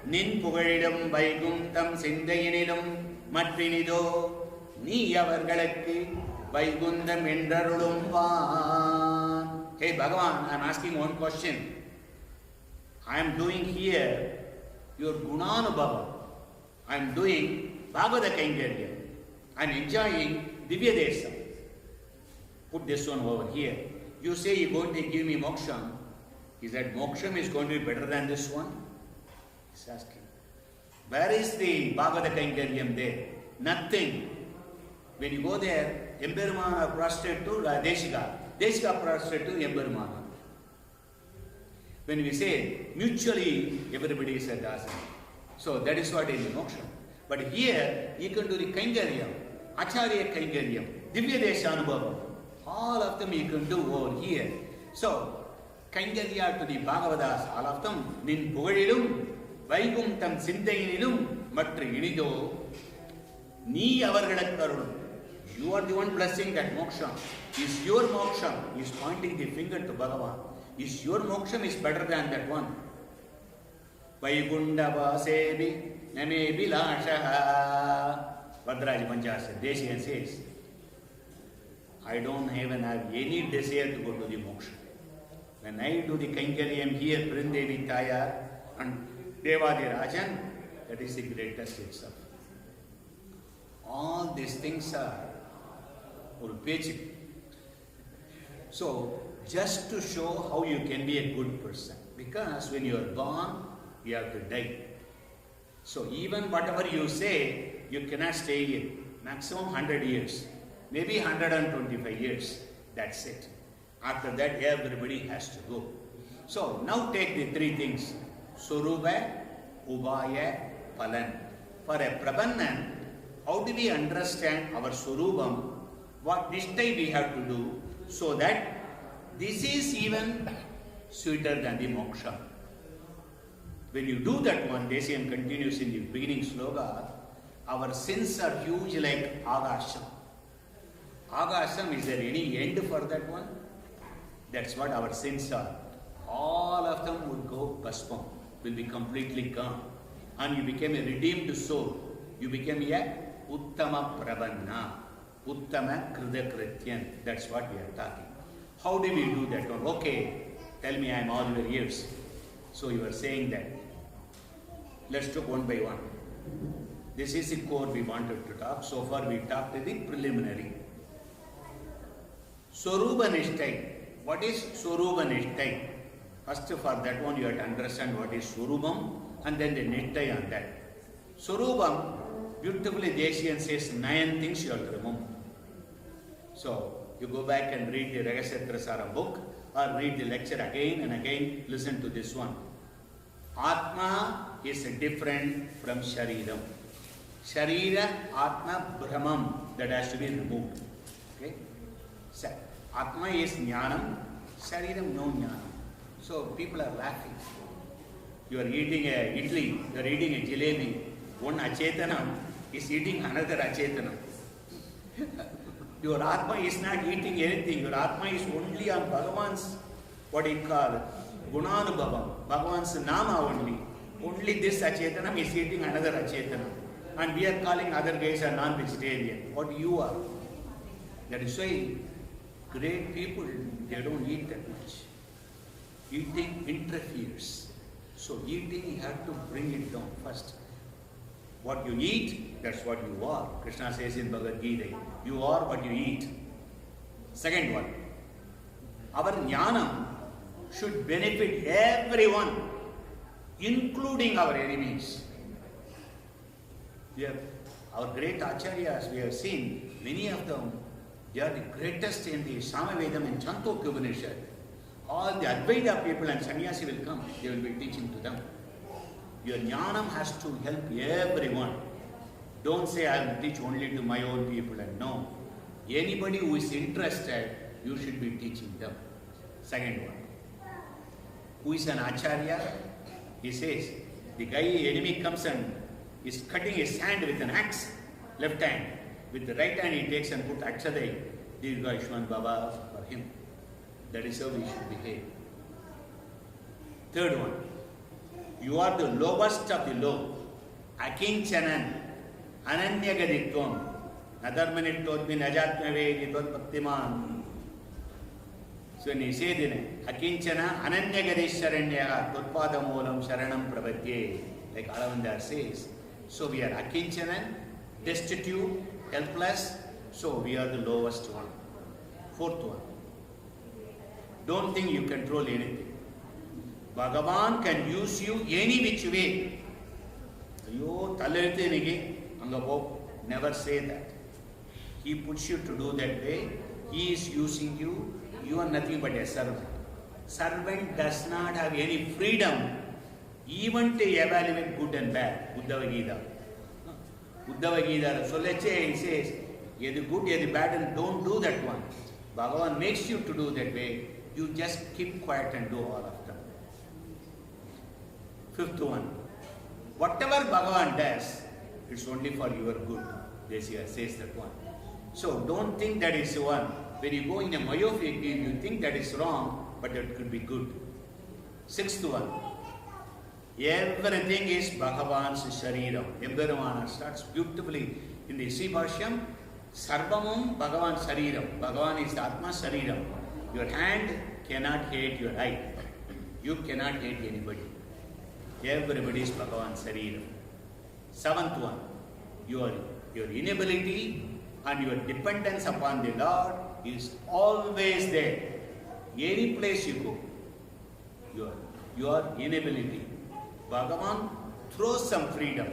Nin Pugalidam Vaikuntam Sindayinidam Matrinido Ni Yavargalaki Vaikundam Endarudum Van. Hey Bhagavan, I am asking one question. I am doing here your Gunanubhava. I am doing Bhagavata Kainkarya. I am enjoying Divya Desa. Put this one over here. You say you are going to give me Moksham. Is that Moksham is going to be better than this one? He's asking. Where is the Bhagavata Kainkaryam there? Nothing. When you go there, Embermana prostrate to Deshika. Deshika prostrate to Embermana. When we say mutually, everybody is a dasan. So that is what is the moksha. But here, you can do the Kainkaryam, Acharya Kainkaryam, Divya Desha Anubhava. All of them you can do over here. So, Kainkarya to the Bhagavadas, all of them, Nin Pugalilum, Vaikuntam Sindayinilum, Matri Inido, Nee avargalakku arunum. You are the one blessing that moksha. Is your moksha? He is pointing the finger to Bhagavan. Is your moksha is better than that one? Vaikunta vasevi name vilashaha. Vadraja Panchasya, Deshiyan says, I don't even have any desire to go to the moksha. When I do the Kainkariam here, Brindevi Tayar and Devadi Rajan, that is the greatest itself. All these things are ulpechik. So, just to show how you can be a good person. Because when you are born, you have to die. So, even whatever you say, you cannot stay here. Maximum 100 years. Maybe 125 years. That's it. After that, everybody has to go. So, now take the three things. Surupa, Ubaya, Palan. For a Prapannan, how do we understand our Surupam? What this time we have to do so that this is even sweeter than the moksha. When you do that one, Deshiyan continues in the beginning sloka, our sins are huge like Agasham. Agasham, is there any end for that one? That's what our sins are. All of them would go bhaspam, will be completely gone. And you became a redeemed soul. You became a Uttama Prapanna, Uttama Kridakrityan. That's what we are talking. How do we do that one? Okay, tell me, I am all your ears. So you are saying that. Let's talk one by one. This is the core we wanted to talk. So far we talked the preliminary. Swarupa Nishtai. What is Swarupa Nishtai? First for that one you have to understand what is Swarupam and then the Nishtai on that. Swarupam, beautifully Deshiyan says 9 things you have to remember. So you go back and read the Ragasatrasara book or read the lecture again and again, listen to this one. Atma is different from Shariram. Sharira, Atma, Brahmam, that has to be removed. Okay? So, Atma is Jnanam, Shariram no Jnanam. So people are laughing. You are eating a idli, you are eating a jalebi. One Achetanam is eating another Achetanam. Your Atma is not eating anything. Your Atma is only on Bhagavan's, what he call, Gunanubhavam. Bhagavan's Nama only. Only this Achetanam is eating another Achetanam. And we are calling other guys are non-vegetarian. What you are. That is why great people, they don't eat that much. Eating interferes. So eating, you have to bring it down first. What you eat, that's what you are. Krishna says in Bhagavad Gita, you are what you eat. Second one, our jnanam should benefit everyone, including our enemies. We have, our great acharyas, we have seen, many of them, they are the greatest in the Samavedam and Chandogya Upanishad. All the Advaita people and sannyasi will come, they will be teaching to them. Your jnanam has to help everyone. Don't say I will teach only to my own people and no. Anybody who is interested, you should be teaching them. Second one. Who is an acharya? He says, the guy, enemy comes and is cutting his hand with an axe, left hand. With the right hand he takes and put Akshadai, Dirga Ishwan Baba for him. That is how we should behave. Third one. You are the lowest of the low. Akinchanan, Ananyagaditvam, Nadarmanitodmi Najatmave, Nidot Bhaktiman. So when he said in it, Akinchana, Ananyagadisharanya, Totpadamolam Sharanam Prabhadye, like Alavandar says. So we are Akinchanan, destitute, helpless, so we are the lowest one. Fourth one. Don't think you control anything. Bhagavan can use you any which way. Never say that. He puts you to do that way. He is using you. You are nothing but a servant. Servant does not have any freedom even to evaluate good and bad. Uddhava Gita. Uddhava Gita. So let's say he says, yedi good, yedi bad, and don't do that one. Bhagavan makes you to do that way. You just keep quiet and do all of them. Fifth one. Whatever Bhagavan does, it's only for your good. Desika says that one. So don't think that is one. When you go in a myopic view, you think that is wrong, but that could be good. Sixth one. Everything is Bhagavan's Shariram. Emperumana starts beautifully in the Sri Bhashyam. Sarvamam Bhagavan Shariram. Bhagavan is the Atma Shariram. Your hand cannot hate your eye. You cannot hate anybody. Everybody is Bhagavan Shariram. Seventh one. Your inability and your dependence upon the Lord is always there. Any place you go, your inability. Bhagavan throws some freedom.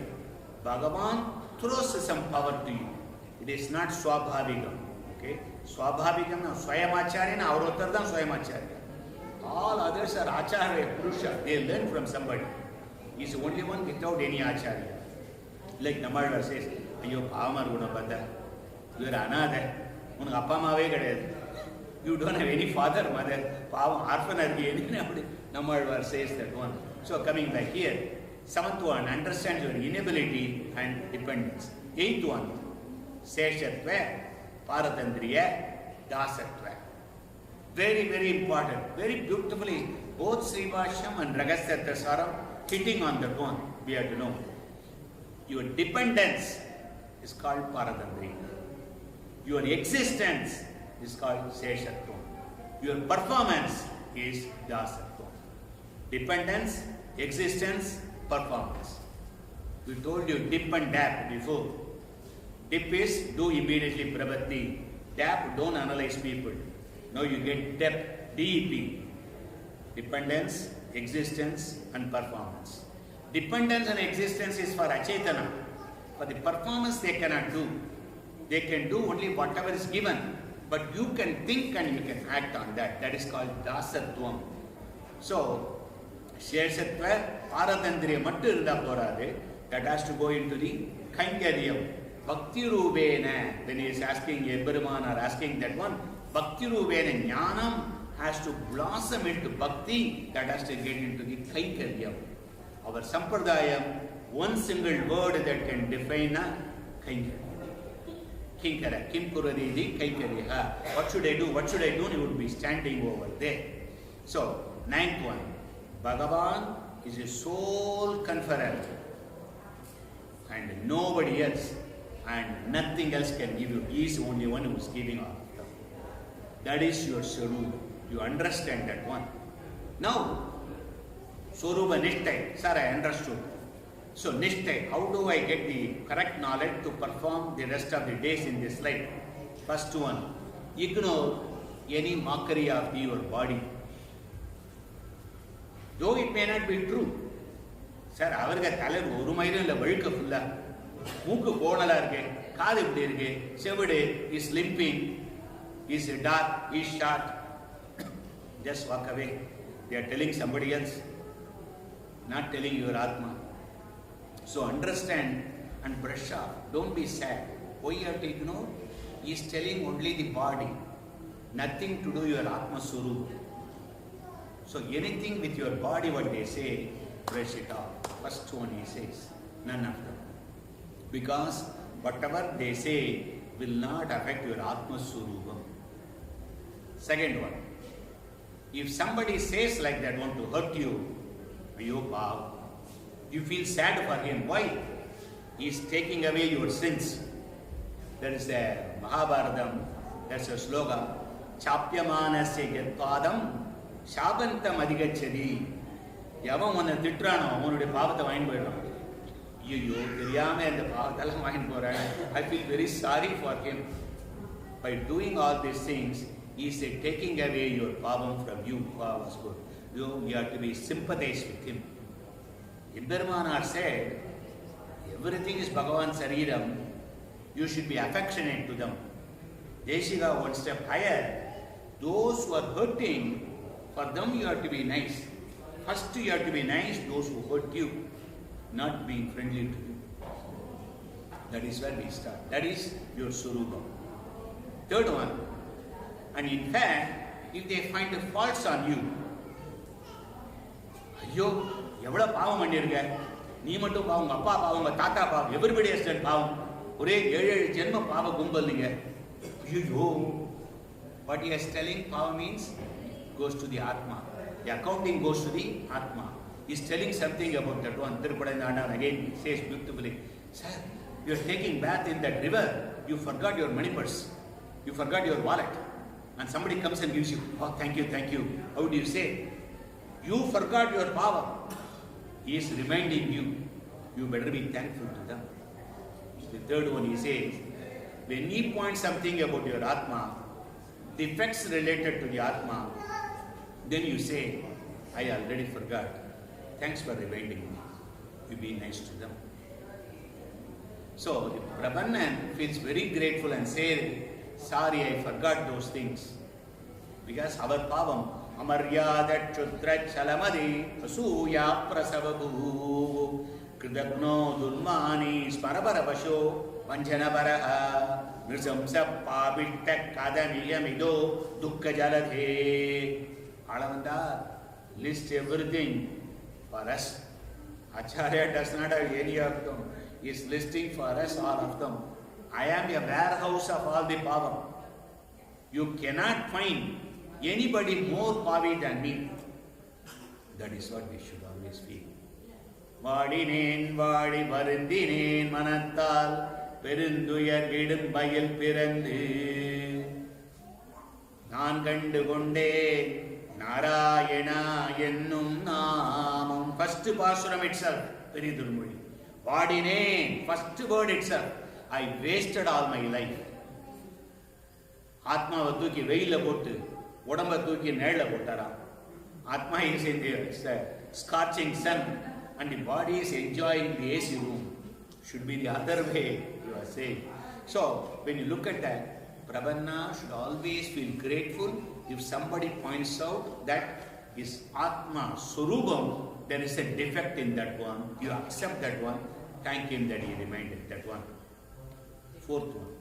Bhagavan throws some power to you. It is not Swabhavigam. Okay? Swabhavigam, Swayamacharya, Avrottardam Swayamacharya. All others are Acharya, Purusha. They learn from somebody. He is the only one without any Acharya. Like Namarva says, Ayyo Pavamar Gunabadha. You are another. You don't have any father, mother. Orphan Namarva says that one. So coming back here, seventh one, understand your inability and dependence. Eighth one, Seshatva, Paratandriya, Dasatva. Very, very important. Very beautifully, both Sri Bhashyam and Ragasya Saram hitting on that one. We have to know. Your dependence is called Paratandriya. Your existence is called Seshatva. Your performance is Dasatva. Dependence, existence, performance. We told you dip and dap before. Dip is do immediately prabhati. Dap, don't analyze people. Now you get dep, DEP. Dependence, existence and performance. Dependence and existence is for Achetana. For the performance they cannot do. They can do only whatever is given. But you can think and you can act on that. That is called Dasatvam. So, Sheshatva, Paratandriya mattu irundha poradu. That has to go into the Kainkaryam. Bhakti Rubena, when he is asking Ebberuman or asking that one, Bhakti Rubena Jnanam has to blossom into Bhakti, that has to get into the Kainkaryam. Our Sampradayam, one single word that can define a Kainkaryam. Kinkara, Kim Kuradidi, Kaikariha. What should I do? What should I do? And he would be standing over there. So, ninth one. Bhagavan is a sole conferrer. And nobody else. And nothing else can give you. He is the only one who is giving all of them. That is your Swarupa. You understand that one. Now, Swarupa Nishtai. Sir, I understood. So, Nishtai, how do I get the correct knowledge to perform the rest of the days in this life? First one, ignore any mockery of your body. Though it may not be true. Sir, avarga thalar oru mayiram illa vazhukku fulla. Mooku konala irke, kaadu ipdi irke, sevade is limping, is dark, is short. Just walk away. They are telling somebody else, not telling your Atma. So understand and brush off. Don't be sad. Why you have to ignore? He is telling only the body. Nothing to do your Atma Swarupa. So anything with your body, what they say, brush it off. First one he says, none of them. Because whatever they say will not affect your Atma Swarupa. Second one, if somebody says like that, want to hurt you, you bow. You feel sad for him. Why? He is taking away your sins. There is a Mahabharatam, that's a slogan. Chapyamanasya yatpadam shabantam adhigachadi. Yavam onna titrano, avunude pavatha vain poidam. Ayyo, theriyame and pavathala vain poran. I feel very sorry for him. By doing all these things, he is taking away your pavam from you. Wow, was good. You have to be sympathized with him. Imbirmanar said, everything is Bhagavan Sariram, you should be affectionate to them. Desika one step higher. Those who are hurting, for them you have to be nice. First you have to be nice, those who hurt you, not being friendly to you. That is where we start. That is your Swarupa. Third one, and in fact, if they find faults on you, எவ்வளோ பாவம் பண்ணியிருக்க, நீ மட்டும் பாவம், உங்கள் அப்பா பாவம், உங்கள் தாத்தா பாவம், everybody has done பாவம். ஒரே 7 ஜென்ம பாவ கும்பல் நீங்க. ஐயோ, what he is telling, power means goes to the Atma. The accounting goes to the Atma. He is telling something about that one. Thirupadanandan again says beautifully, sir, you are taking bath in that river. You forgot your money purse. You forgot your wallet. And somebody comes and gives you, oh, thank you, thank you. How do you say? You forgot your power. He is reminding you, you better be thankful to them. The third one he says, when he points something about your Atma, the effects related to the Atma, then you say, I already forgot. Thanks for reminding me. You be nice to them. So the Prapannan feels very grateful and says, sorry, I forgot those things. Because our pavam, amaryada chudra chalamadi asuya prasavabu kridagno dulmani sparabarabasho vanjanabaraha nirsamsa pavitta kadamiyamido dukkha jaladhe. Alavanda list everything for us. Acharya does not have any of them. He is listing for us all of them. I am a warehouse of all the power. You cannot find anybody more pavi than me. That is what we should always feel. Vaadinen vaadi varundinen manathal perunduyar vidum bayil pirandu naan kandu konde Narayana ennum naamam. First paasuram itself, very durmudi. Vaadinen, first word itself. I wasted all my life. Atma தூக்கி வெயில போட்டு உடம்ப தூக்கி நேழ போட்டாரா. Atma is in the scorching sun and the body is enjoying the AC room. Should be the other way, you are saying. So when you look at that, Prapanna should always feel grateful if somebody points out that is Atma Surubam, there is a defect in that one. You accept that one. Thank him that he reminded that one. Fourth one,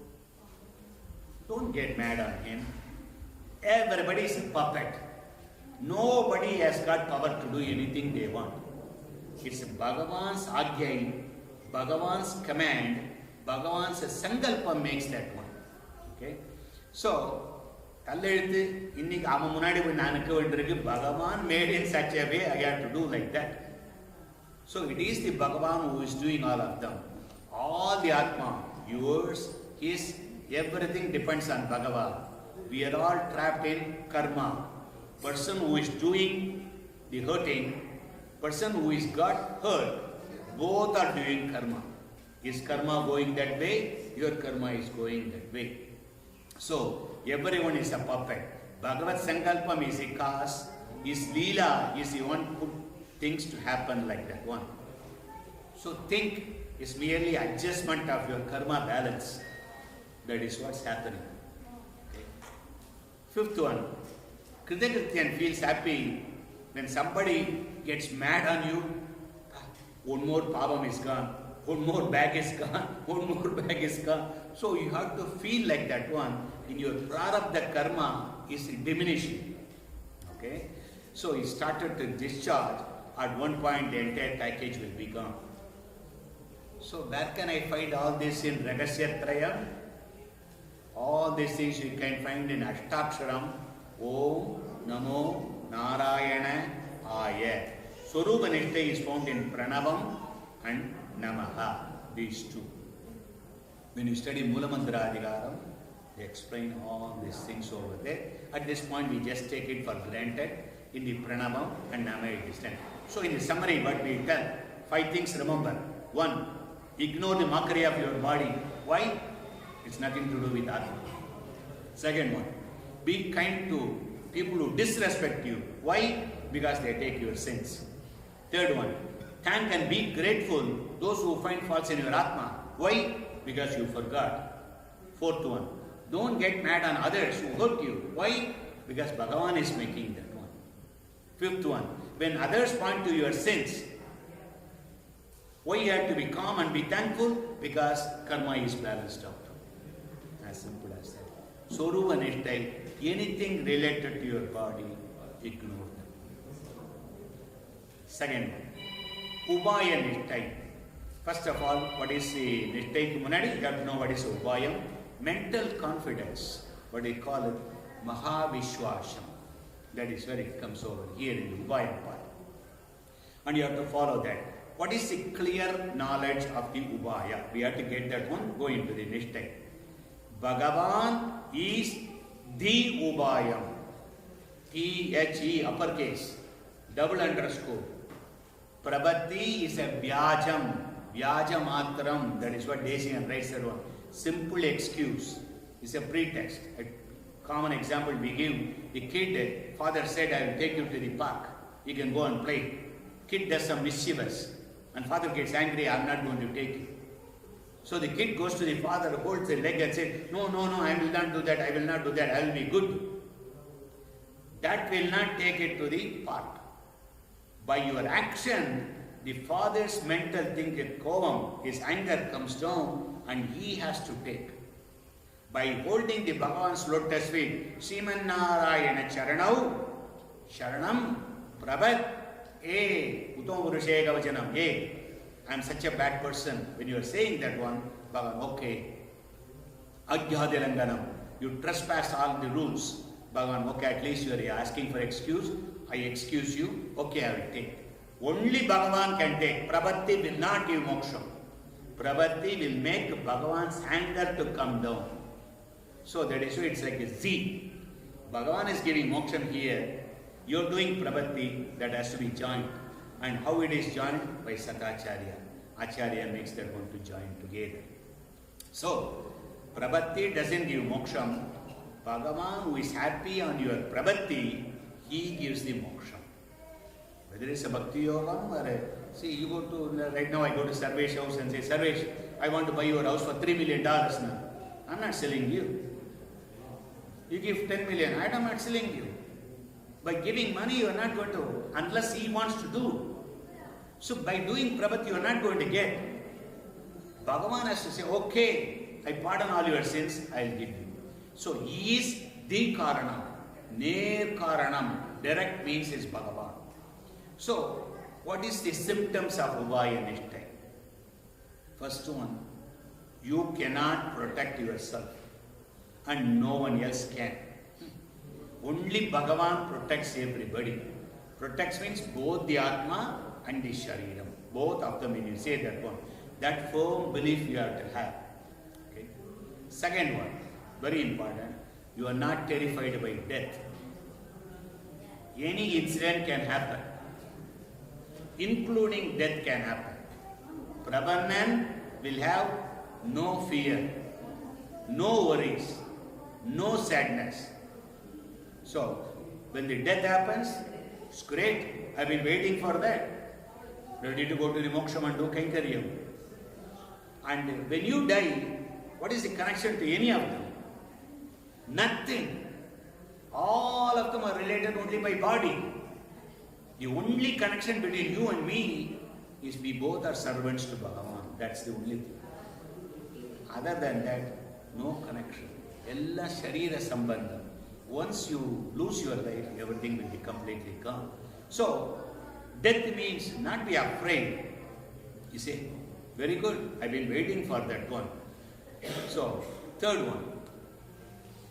don't get mad on him. Everybody is a puppet. Nobody has got power to do anything they want. It's Bhagavan's Ajna, Bhagavan's command, Bhagavan's Sankalpam makes that one. Okay? So, Kalledhu, இன்னைக்கு அவன் முன்னாடி போய் நான் நிற்க வேண்டியிருக்கு. Bhagavan made in such a way I have to do like that. So it is the Bhagavan who is doing all of them. All the Atma, yours, his, everything depends on Bhagavan. We are all trapped in karma. Person who is doing the hurting, person who is got hurt, both are doing karma. Is karma going that way? Your karma is going that way. So everyone is a puppet. Bhagavad Sankalpam is a cause. His Leela is the one who put things to happen like that one. So think is merely adjustment of your karma balance. That is what's happening. Okay. Fifth one, Kritakrityan feels happy when somebody gets mad on you. One more pavam is gone, one more bag is gone, one more bag is gone. So you have to feel like that one. In your prarabdha karma is diminishing. Okay. So he started to discharge. At one point the entire package will be gone. So where can I find all this in Ragasyatrayam? All these things you can find in Ashtaksharam. Om Namo Narayana Aya. Swarupa Nishta is found in Pranavam and Namaha. These two. When you study Mulamantra Adhikaram, they explain all these things over there. At this point we just take it for granted. In the Pranavam and Nama it is done. So in the summary what we tell, 5 things remember. 1. Ignore the mockery of your body. Why? It's nothing to do with Atma. Second one, be kind to people who disrespect you. Why? Because they take your sins. Third one, thank and be grateful those who find faults in your Atma. Why? Because you forgot. Fourth one, don't get mad on others who hurt you. Why? Because Bhagavan is making that one. Fifth one, when others point to your sins, why you have to be calm and be thankful? Because karma is balanced out. As simple as that. Swarupa Nishtai, anything related to your body, ignore them. Second one, Ubaya Nishtai. First of all, what is the Nishtai Munadi? You have to know what is Upayam. Mental confidence, what they call it, Mahavishwasham. That is where it comes over here in the Upayam part. And you have to follow that. What is the clear knowledge of the Upaya? We have to get that one, go into the Nishtai. Bhagavan is the Upayam. T-H-E, uppercase, double underscore. Prabhati is a Vyajam. Vyajamatram, that is what Desian writes that one. Simple excuse is a pretext. A common example we give, the kid, father said, I will take you to the park. You can go and play. Kid does some mischievous and father gets angry, I am not going to take you. So the kid goes to the father, holds the leg and says, no, I will not do that, I will not do that, I will be good. That will not take it to the park. By your action, the father's mental thing, kovam, his anger comes down and he has to take. By holding the Bhagavan's lotus feet, Sriman Narayana Charanau, Sharanam, Prabhat, Utam Purushe Gavajanam, I am such a bad person. When you are saying that one, Bhagavan, okay. Ajhadilanganam, you trespass all the rules. Bhagavan, okay, at least you are asking for excuse. I excuse you. Okay, I will take. Only Bhagavan can take. Prabhati will not give moksha. Prabhati will make Bhagavan's anger to come down. So that is why it's like a Z. Bhagavan is giving moksha here. You are doing Prabhati, that has to be joined. And how it is joined? By Satacharya. Acharya makes that one to join together. So, Prabhati doesn't give moksha. Bhagavan, who is happy on your Prabhati, he gives the moksha. Whether it's a Bhakti Yogam or a, see, you go to, right now I go to Sarvesh house and say, Sarvesh, I want to buy your house for $3 million now. I'm not selling you. You give 10 million, I'm not selling you. By giving money, you are not going to, unless he wants to do. So by doing Prabhati, you are not going to get. Bhagavan has to say, okay, I pardon all your sins, I will give you. So he is the Karanam. Ner Karanam. Direct means is Bhagavan. So, what is the symptoms of Upaya Nishtai? First one, you cannot protect yourself and no one else can. Only Bhagavan protects everybody. Protects means both the Atma and the Shariram. Both of them, when you say that one. That firm belief you have to have. Okay. Second one, very important, you are not terrified by death. Any incident can happen. Including death can happen. Prapannan will have no fear, no worries, no sadness. So, when the death happens, it's great. I've been waiting for that. Ready to go to the moksha and do Kainkariam. And when you die, what is the connection to any of them? Nothing. All of them are related only by body. The only connection between you and me is we both are servants to Bhagavan. That's the only thing. Other than that, no connection. Ella Sharira Sambandham. Once you lose your life, everything will be completely gone. So, death means not be afraid. You say, very good, I've been waiting for that one. So, third one,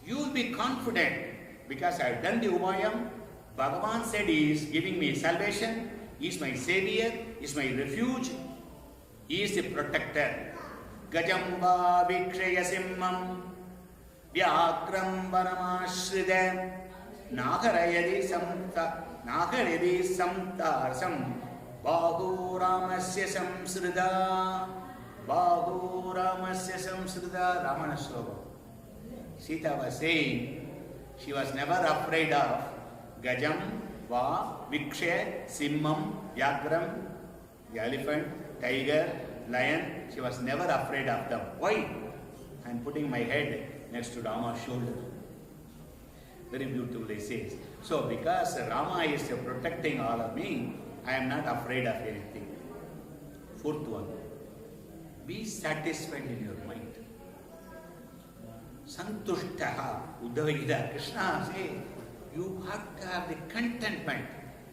you will be confident because I have done the Upayam. Bhagavan said he is giving me salvation, he is my savior, he is my refuge, he is the protector. Gajamba Vikshaya Simmam Vyakram Varamashrida Nagarayadi Samtarsam Bahu Ramasya Samsrida Bahu Ramasya Samsrida Ramana Sloka. Sita was saying she was never afraid of Gajam, Va, Vikshe, Simmam, Vyagram, the elephant, tiger, lion. She was never afraid of them. Why? I am putting my head next to Rama's shoulder. Very beautifully says. So because Rama is protecting all of me, I am not afraid of anything. Fourth one, be satisfied in your mind. Santushtaha, Uddhava Gita, Krishna says, you have to have the contentment,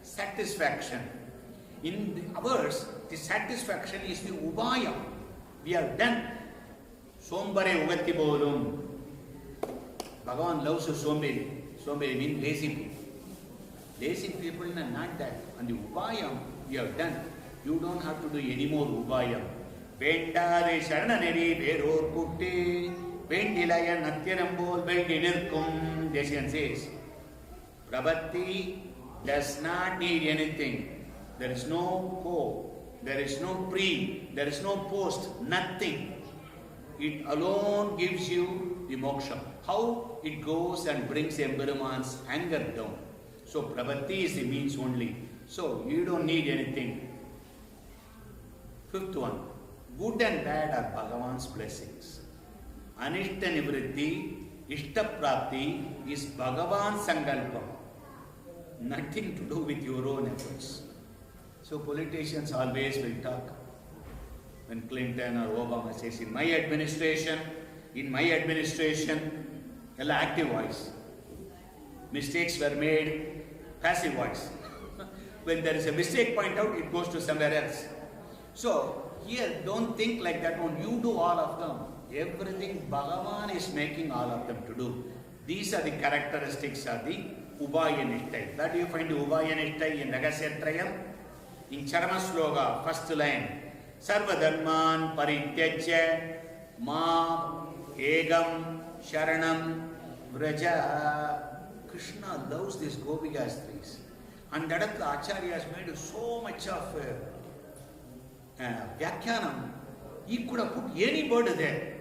satisfaction. In ours, the satisfaction is the ubaya. We have done. Sombare ugatti bolum. Bhagavan loves somberi. Somberi means lazy people. Lazy people are not that. And the ubayam we have done. You don't have to do any more ubayam. Vendare sharananeri veror putti. Vendilaya natyanambol vendinirkum. Deshan says. Prabhati does not need anything. There is no co, there is no pre, there is no post, nothing. It alone gives you the moksha. How it goes and brings Embaraman's anger down. So Prabhati is the means only. So you don't need anything. Fifth one, good and bad are Bhagavan's blessings. Anishta nivritti, ishta prapti is Bhagavan's sankalpam. Nothing to do with your own efforts. So politicians always will talk. When Clinton or Obama says, in my administration, all active voice. Mistakes were made, passive voice. When there is a mistake point out, it goes to somewhere else. So here, don't think like that one. You do all of them. Everything Bhagavan is making all of them to do. These are the characteristics of the Ubaya Nishtai. Where do you find the Ubaya Nishtai in Ragasyatrayam? In Charma Sloka, first line. Sarva Dharman Parityajya Ma Egam Sharanam Vraja. Krishna loves these Gopikastris. And that the Acharyas made so much of Vyakhyanam. He could have put any word there.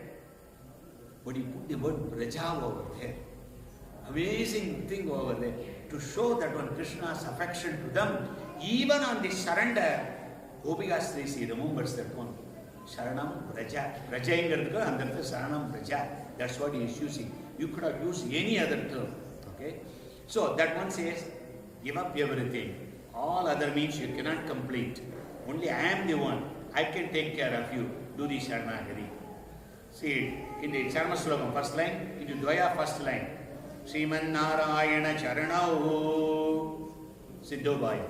But he put the word Vraja over there. Amazing thing over there. To show that one Krishna's affection to them, even on the surrender, Gopikastris, he remembers that one. Sharanam Vraja. Vraja ingadhukku andha Sharanam Vraja. That's what he is using. You could have used any other term. Okay? So that one says, give up everything. All other means you cannot complete. Only I am the one. I can take care of you. Do the Sharanagari. See, in the Charma Slokam, first line, in the Dvaya, first line. Sriman Narayana Charanau Siddhobhaya.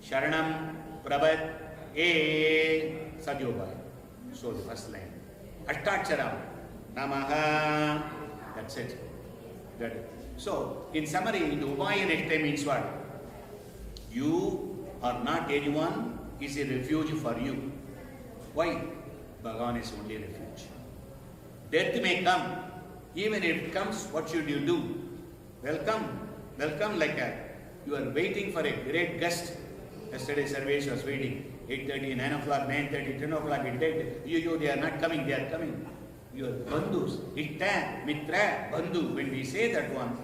Sharanam Prabhat E Sadyobhaya. So the first line. Ashtaksharam Namaha. That's it. That is. So, in summary, the Ubaya Nishtai means what? You are not anyone, is a refuge for you. Why? Bhagavan is only a refuge. Death may come. Even if it comes, what should you do? Welcome. Welcome like that. You are waiting for a great guest. Yesterday Sarvesh was waiting. 8:30, 9 o'clock, 9:30, 10 o'clock, it did. They are not coming, they are coming. Your bandhus, Itta, Mitra, Bandhu. When we say that one,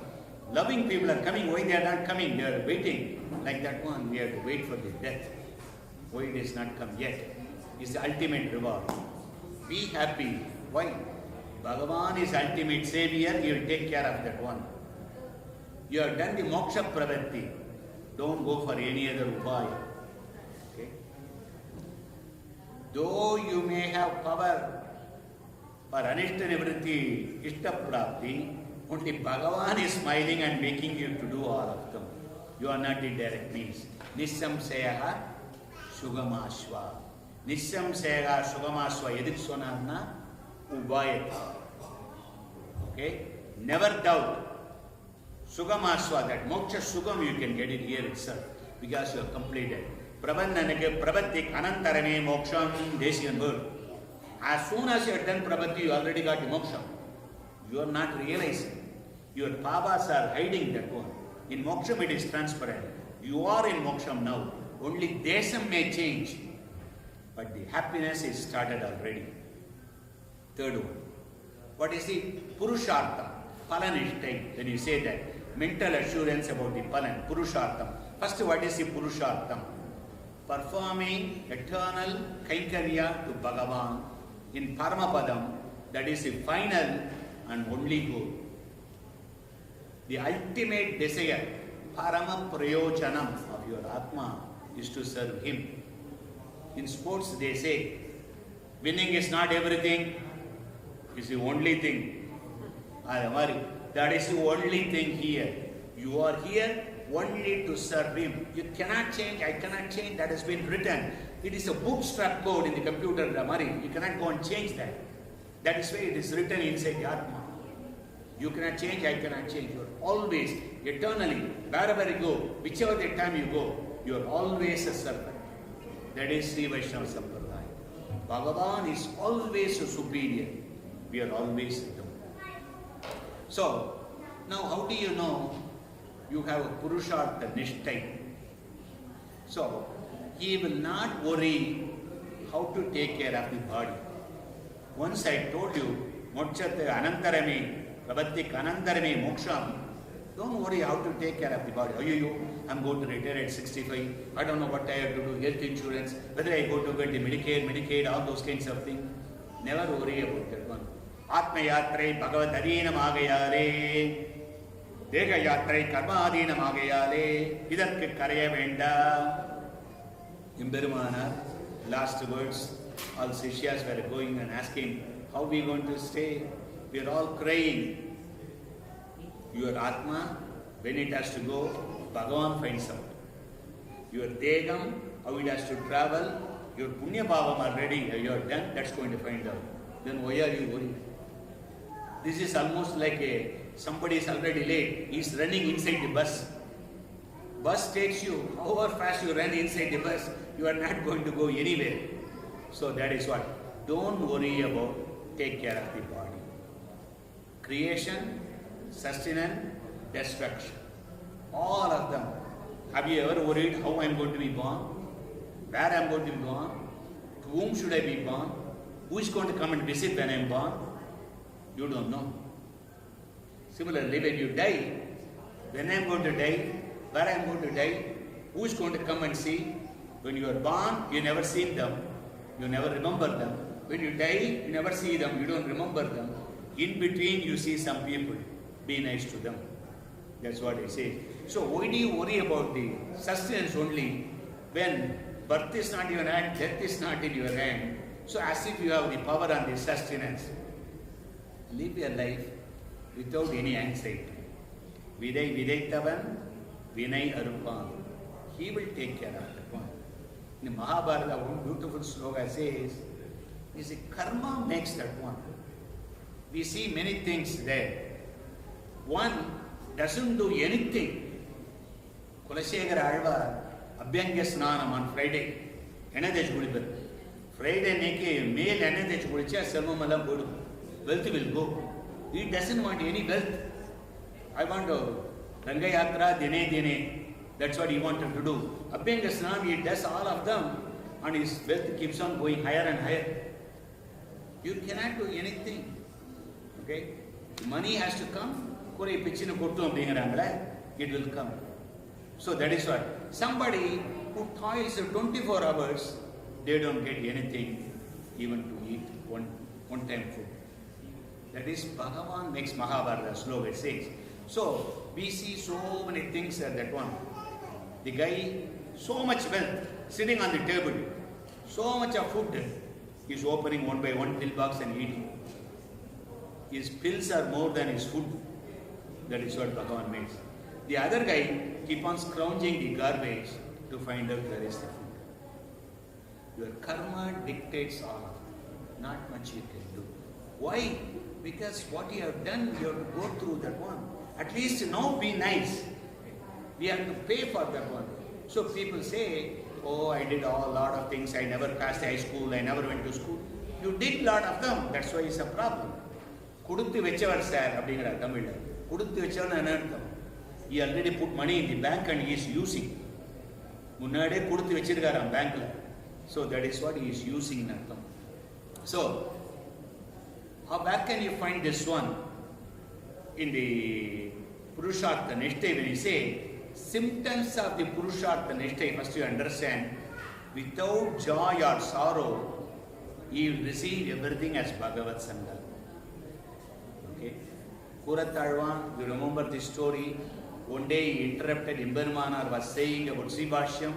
loving people are coming. Why they are not coming? They are waiting. Like that one, we have to wait for the death. Why it is not come yet? It's the ultimate reward. Be happy. Why? Bhagavan is ultimate savior. He will take care of that one. You have done the moksha pravatti. Don't go for any other upaya. Okay? Though you may have power for anishta nivritti, ishta prapti, only Bhagavan is smiling and making you to do all of them. You are not the direct means. Nissamsayaha Sugamashva. Nissamsayaha Sugamashva Yedik Sonarna Ubayata. Okay? Never doubt. Sugamashva, that moksha sugam, you can get it here itself because you have completed. Prabannanake Prabhatik Anantarane Moksham Desian word. As soon as you have done Prabhati, you already got the moksha. You are not realizing. Your pavas are hiding that one. In moksham it is transparent. You are in moksham now. Only desam may change. But the happiness is started already. Third one. What is the Purushartha? Palanishtai. When you say that, mental assurance about the Palan, Purushartham. First, what is the Purushartham? Performing eternal Kaikarya to Bhagavan in Paramapadam, that is the final and only goal. The ultimate desire, Parama Prayojanam of your Atma, is to serve Him. In sports, they say, winning is not everything, it's the only thing. That is the only thing here. You are here only to serve Him. You cannot change, I cannot change, that has been written. It is a bootstrap code in the computer memory. You cannot go and change that. That is why it is written inside the Atma. You cannot change, I cannot change. You are always, eternally, wherever you go, whichever the time you go, you are always a servant. That is Sri Vaishnava Sampradaya. Bhagavan is always a superior. We are always down. So, now how do you know you have a Purushartha Nishtai? So, he will not worry how to take care of the body. Once I told you, Mokshate Anantarami, Prabhatik Anantarami Moksham, don't worry how to take care of the body. I'm going to retire at 65. I don't know what I have to do, health insurance, whether I go to get the Medicaid, all those kinds of things. Never worry about that one. Atma Yatre Bhagavad Adhinam Agayare, Deka Yatre Karma Adhinam Agayare, Idarke Karaya Venda. Imbermana, last words, all Sishyas were going and asking, how are we going to stay? We are all crying. Your Atma, when it has to go, Bhagavan finds out. Your Degam, how it has to travel, your Punya Bhavam are ready, you are done, that's going to find out. Then why are you worried? This is almost like somebody is already late, he is running inside the bus. Bus takes you, however fast you run inside the bus, you are not going to go anywhere. So that is what. Don't worry about, take care of the body. Creation, sustenance, destruction. All of them. Have you ever worried how I am going to be born? Where I am going to be born? To whom should I be born? Who is going to come and visit when I am born? You don't know. Similarly, when you die, when I am going to die, where I am going to die, who is going to come and see? When you are born, you never see them, you never remember them. When you die, you never see them, you don't remember them. In between, you see some people. Be nice to them. That's what I say. So why do you worry about the sustenance only when birth is not in your hand, death is not in your hand? So as if you have the power on the sustenance. Live your life without any anxiety. Vidai Vidaitavan, Vinay Arupan. He will take care of that one. In the Mahabharata, one beautiful sloka says, is a karma makes that one. We see many things there. One doesn't do anything. Kulashekara Alvar, Abhyanga Snanam on Friday, Enadej Gulibal. Friday neke male Enadej Gulicha, Salmamala Guru. Wealth will go. He doesn't want any wealth. I want to Rangayatra Dine Dine. That's what he wanted to do. Abhyanga Snanam, he does all of them and his wealth keeps on going higher and higher. You cannot do anything. Okay? Money has to come. It will come. So that is what. Somebody who toils 24 hours, they don't get anything even to eat one time food. That is Bhagavan makes Mahabharata sloka says. So we see so many things at that one. The guy, so much wealth sitting on the table, so much of food, he's opening one by one pill box and eating. His pills are more than his food. That is what Bhagavan makes. The other guy keep on scrounging the garbage to find out where is the food. Your karma dictates all of it. Not much you can do. Why? Because what you have done, you have to go through that one. At least now be nice. We have to pay for that one. So people say, oh, I did a lot of things. I never passed high school. I never went to school. You did a lot of them. That's why it's a problem. Kuduthu vechavar sir, abhingra Tamil. Kuduthu vechavar anartham. He already put money in the bank and he is using. Munnade kuduthu vechirgaram bank la. So that is what he is using anartham. So, where can you find this one? In the Purushartha Nishtai, when you say symptoms of the Purushartha Nishtai, first you understand, without joy or sorrow, he will receive everything as Bhagavad Sangha. Okay? Kuratalvan, you remember this story? One day he interrupted, Imbermanar was saying about Sri Bhashyam.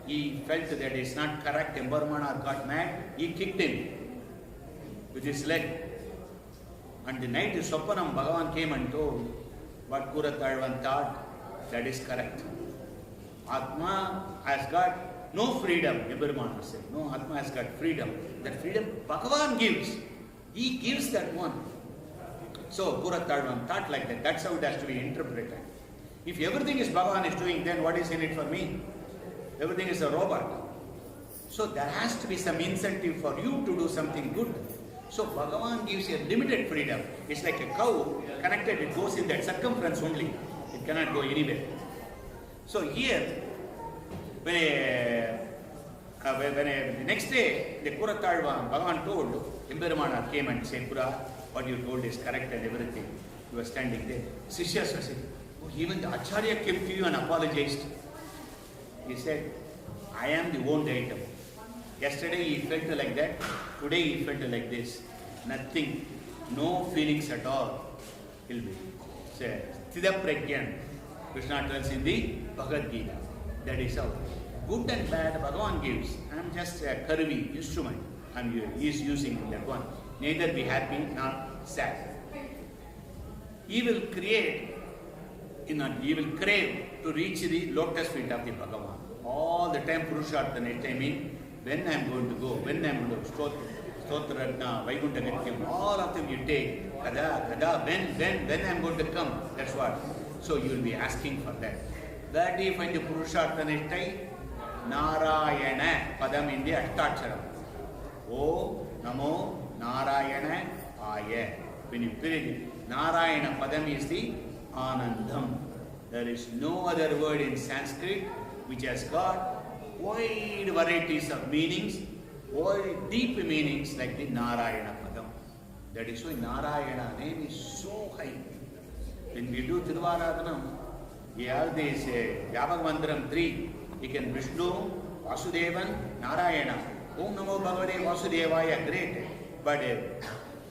He felt that it is not correct. Imbermanar got mad. He kicked him with his leg. And the night of Swapanam, Bhagavan came and told what Kuratalvan thought. That is correct. Atma has got no freedom, Eberman said. No, Atma has got freedom. That freedom Bhagavan gives. He gives that one. So, Puratadvan thought like that. That's how it has to be interpreted. If everything is Bhagavan is doing, then what is in it for me? Everything is a robot. So, there has to be some incentive for you to do something good. So, Bhagavan gives you a limited freedom. It's like a cow connected, it goes in that circumference only. It cannot go anywhere. So, here, when the next day, the Puratadvan, Bhagavan told, Emperumana came and said, Pura, what you told is correct and everything. He was standing there. Sishyas was saying, oh, even the Acharya came to you and apologized. He said, I am the owned item. Yesterday he felt like that, today he felt like this. Nothing, no feelings at all. He'll be. Sthita Pragyan, Krishna tells in the Bhagavad Gita. That is how. Good and bad, Bhagavan gives. I am just a curvy instrument. He is using that one. Neither be happy nor sad. He will create, he will crave to reach the lotus feet of the Bhagavan. All the time Purushartha Nishta, I mean, when I am going to go, when I am going to Stotra Ratna, Vaikuntha Nityam, all of them you take, kada, when I am going to come, that's what. So you will be asking for that. Where do you find the Purushartha Nishta? Narayana Padam in the Ashtaksharam. O Namo Narayana Aya. When you put it, Narayana Padam is the Anandam. There is no other word in Sanskrit which has got wide varieties of meanings, wide deep meanings like the Narayana Padam. That is why Narayana name is so high. When we do Tiruvaradhanam, we have this Vyabhag Mantram 3. You can Vishnu, Vasudevan, Narayana. Om Namo Bhagavate Vasudevaya, great. But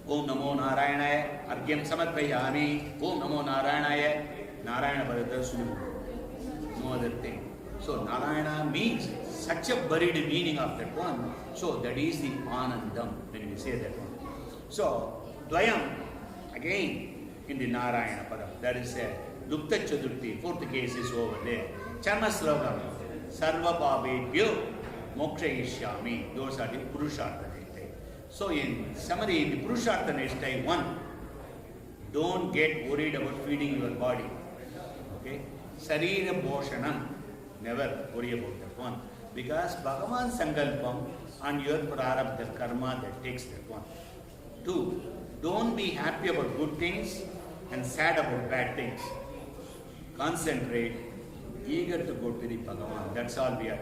Om Namo Narayanaya, Argyam Samarpayami, Om Namo Narayanaya, Narayana Bharadasunu. No other thing. So Narayana means such a buried meaning of that one. So that is the Anandam when we say that one. So Dvayam, again in the Narayana Padam. That is a Lupta Chaturthi, fourth case is over there. Charma Slokam, Sarva Bhabedyo, Moksha Ishyami. Those are the Purushartha Nishtai. So in summary, in the Purushartha Nishtai, one, don't get worried about feeding your body. Okay? Sarira Bhoshanam. Never worry about that one. Because Bhagavan Sankalpam and your Prarabdha Karma that takes that one. Two, don't be happy about good things and sad about bad things. Concentrate, eager to go to the Bhagavan. That's all we are.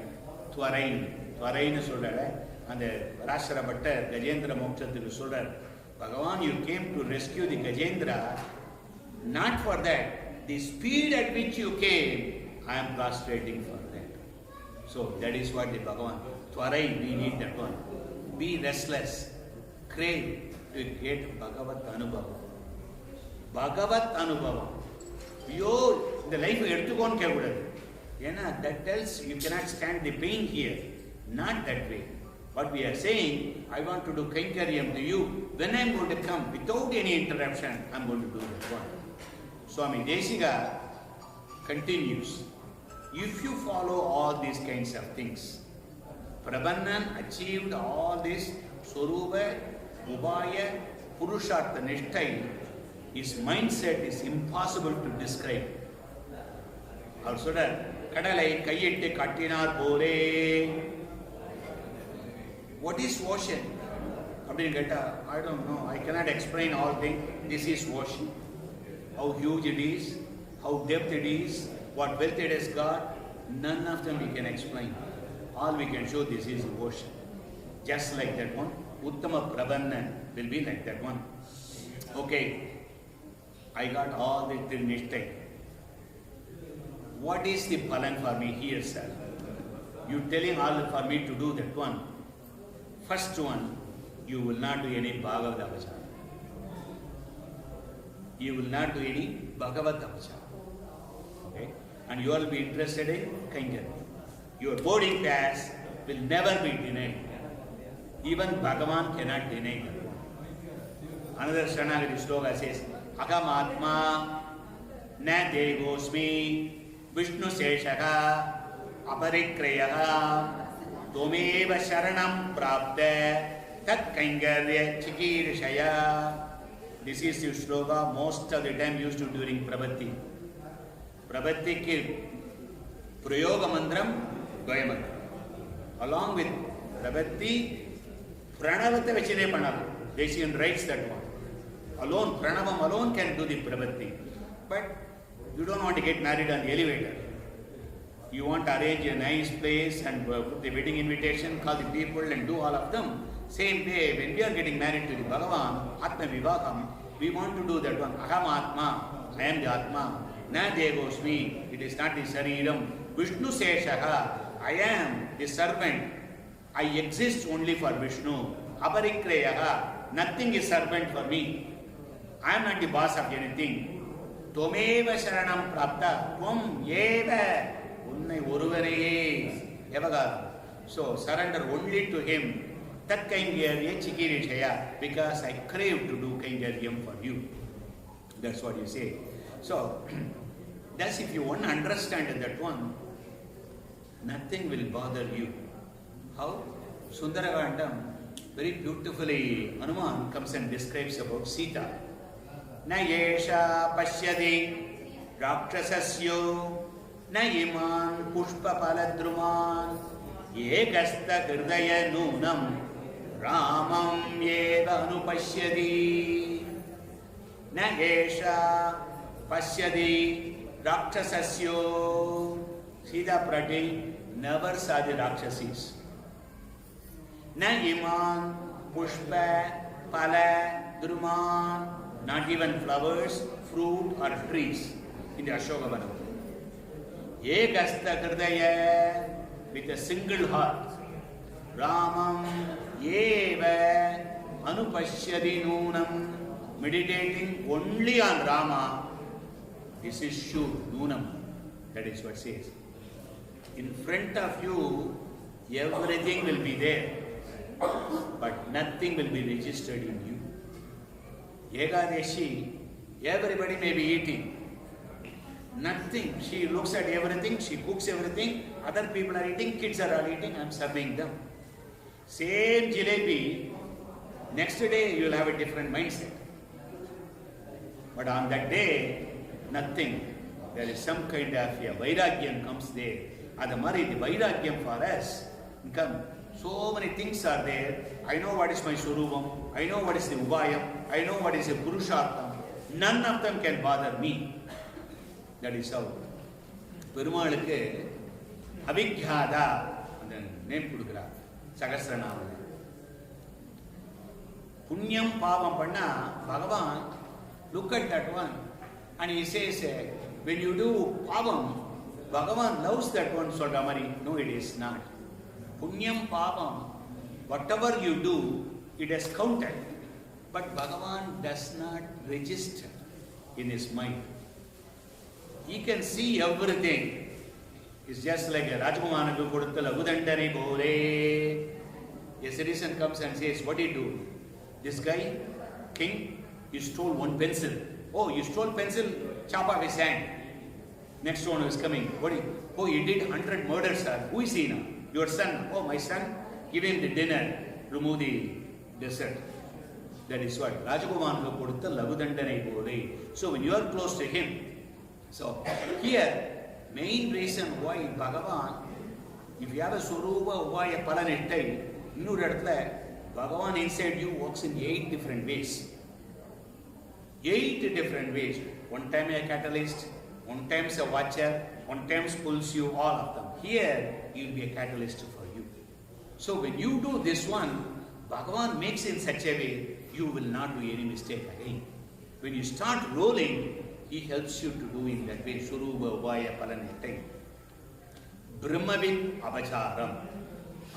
Tvarain. Tvarain Sudara and the Rashara Bhatta, Gajendra Mokshathil Sudar. Bhagavan, you came to rescue the Gajendra. Not for that. The speed at which you came, I am prostrating for that. So that is what the Bhagavan. Tvarain, we need that one. Be restless. Crave to get Bhagavat Anubhava. Bhagavat Anubhava. You, the life eduthukonnu kevudadu. Yena, that tells you cannot stand the pain here. Not that way. What we are saying, I want to do Kainkaryam to you. When I am going to come, without any interruption, I am going to do that one. Swami Desika continues. If you follow all these kinds of things, Prapannan achieved all this Swarupa, Ubhaya, Purushartha Nishtai. His mindset is impossible to describe. Also that, Kadalai Kayyette Kattinar Pore. What is ocean? I don't know. I cannot explain all things. This is ocean. How huge it is, how depth it is, what wealth it has got, none of them we can explain. All we can show this is the ocean. Just like that one. Uttama Prapannan will be like that one. Okay. I got all the three nishtai. What is the phalan for me here, sir? You telling all for me to do that one. First one, you will not do any Bhagavad Avachara. You will not do any Bhagavad Avachara. Okay? And you will be interested in Kainkarya. Your boarding pass will never be denied. Even Bhagavan cannot deny that one. Another Shanagati sloka says, Agam Atma Na Devosmi Vishnu Seshaha Aparikrayaha Tomeva Sharanam Prapta Tat Kaingarya Chikirishaya. This is the shloka most of the time used during Prabhati. Prabhati ki Prayoga Mandram, Dvaya Mandram. Along with Prabhati, Pranavata Vachine Panav. Deshian writes that one. Alone, Pranavam alone can do the Prabhati. But you don't want to get married on the elevator. You want to arrange a nice place and put the wedding invitation, call the people and do all of them. Same way, when we are getting married to the Bhagavan, Atma Vivaham, we want to do that one. Aham Atma, I am the Atma. Na Devosmi, it is not the Sariram. Vishnu Seshaha, I am the servant. I exist only for Vishnu. Aparikrayaha, nothing is servant for me. I am not the boss of anything. Tomeva Sharanam Prapta, Tvam Eva, Unnai Uruvareye, Evagara. So surrender only to him. Tat Kaingarya Chikirishaya, because I crave to do Kaingaryam for you. That's what you say. So, thus if you want to understand that one, nothing will bother you. How? Sundaragandam, very beautifully, Hanuman comes and describes about Sita. Na yesha pashyadi rakshasasyo na iman pushpa paladruman ekasta hridaya nunam Ramam yeva anupashyadi. Na yesha pashyadi rakshasasyo. Sita Prati never saw the Rakshasis. Na iman pushpa pala druman. Not even flowers, fruit or trees in the Ashoka Vanam. Ekasta hridaya, with a single heart. Ramam eva anupashyadi nunam, meditating only on Rama. This is sure, nunam. That is what it says. In front of you, everything will be there, but nothing will be registered in you. Ekadeshi, everybody may be eating. Nothing. She looks at everything, she cooks everything, other people are eating, kids are all eating, I am serving them. Same jalebi, next day you will have a different mindset. But on that day, nothing. There is some kind of a vairagyam comes there. Adamari, the vairagyam for us, come. So many things are there. I know what is my surubam. I know what is the ubayam. I know what is a purushartham. None of them can bother me. That is how. Perumalukku Abhijñada, and then name kudukra. Sahasranama. Punyam pavam panna, Bhagavan, look at that one. And he says, when you do pavam, Bhagavan loves that one, so Damari. No, it is not. Punyam pavam, whatever you do, it is counted. But Bhagavan does not register in his mind. He can see everything. It's just like a Rajkumanaku Koduthala Udandari Bole. A citizen comes and says, what did you do? This guy, king, you stole one pencil. Oh, you stole pencil? Chop off his hand. Next one is coming. What did you? Oh, you did 100 murders, sir. Who is he now? Your son. Oh, my son. Give him the dinner. Remove the dessert. That is what. Rajakumanaku Koduthala Udandari Bole. So when you are close to him, so here, main reason why Bhagavan, if you have a Surupa, why a Palanittai, Bhagavan inside you works in 8 different ways. 8 different ways. One time a catalyst, one time a watcher, one time pulls you, all of them. Here, he will be a catalyst for you. So when you do this one, Bhagavan makes in such a way, you will not do any mistake again. When you start rolling, he helps you to do in that way. Surupa Vaya Palanittai. Brahmavid Apacharam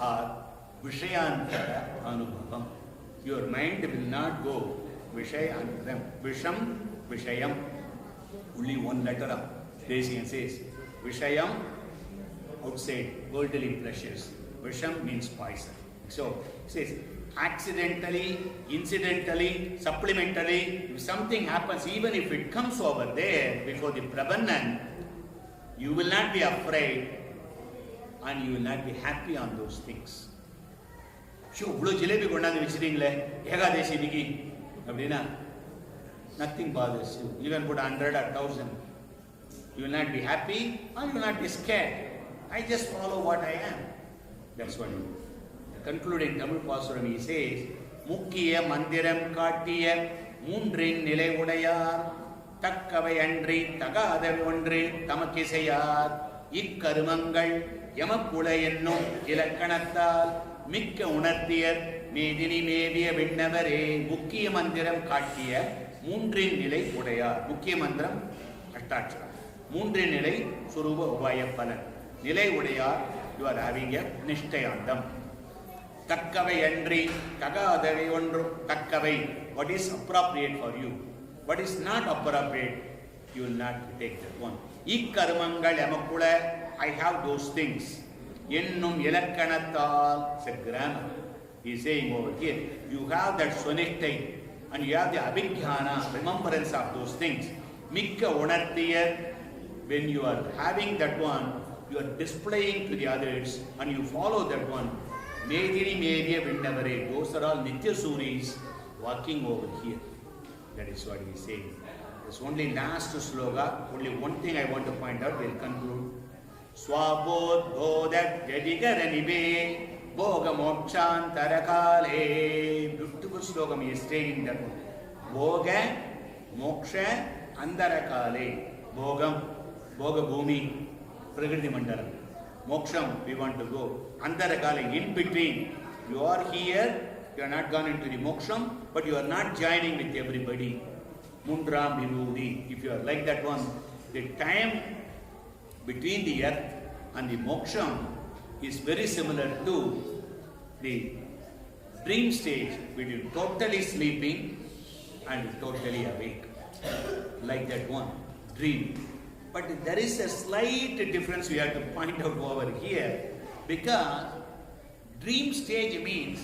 or Vishayantara Anubhavam. Your mind will not go Vishayantaram. Visham, Vishayam. Only one letter up. Desian says Vishayam, outside, worldly pleasures. Visham means poison. So it says accidentally, incidentally, supplementally, if something happens, even if it comes over there before the Prapannan, You will not be afraid and you will not be happy on those things. Sure, இவ்வளோ ஜிலேபி கொண்டாந்து வச்சுட்டீங்களே ஏகாதேசிக்கு அப்படின்னா nothing bothers you. You can put 100 or 1000. You will not be happy or you will not be scared. I just follow what I am. That's what he concluding Tamil Pasuram, he says, முக்கிய மந்திரம் காட்டிய மூன்றின் நிலை உடையார் தக்கவை அன்றி தகாதவை ஒன்று தமக்கிசையார் இக்கருமங்கள் எமக்குள என்னும் இலக்கணத்தால் மிக்க உணர்த்தியர் மேதினி மேவிய விண்ணவரே. முக்கிய மந்திரம் காட்டிய மூன்றின் நிலை உடையார். முக்கிய மந்திரம் அஷ்டாட்சரம். மூன்றின் நிலை சுரூப உபாய பலன். நிலை உடையார், you are having a நிஷ்டயாந்தம். தக்கவை அன்றி தகாதவை ஒன்றும் தக்கவை, what is appropriate for you, what is not appropriate, you will not take that one. இக்கருமங்கள் எமக்குள, I have those things. என்னும் இலக்கணத்தால், it's a grammar. He is saying over here, you have that sonettai and you have the abhijñana, remembrance of those things. Mikka unarthiyar, when you are having that one, you are displaying to the others and you follow that one. Medini Media Vindavare, those are all Nitya Suris walking over here. That is what he is saying. There's only last sloga, only one thing I want to point out, we'll conclude. Swabodh Bodhat Jadigaranibe Boga Mokshantarakale. Beautiful slogan he is saying that one. Boga Moksha Andarakale. Bogam, Boga Bhumi, Prakriti Mandalam. Moksham, we want to go. Andarakale, in between. You are here, you are not gone into the moksham, but you are not joining with everybody. Mundram Vibhudi. If you are like that one, the time between the earth and the moksham is very similar to the dream stage between totally sleeping and totally awake. Like that one, dream. But there is a slight difference we have to point out over here, because dream stage means,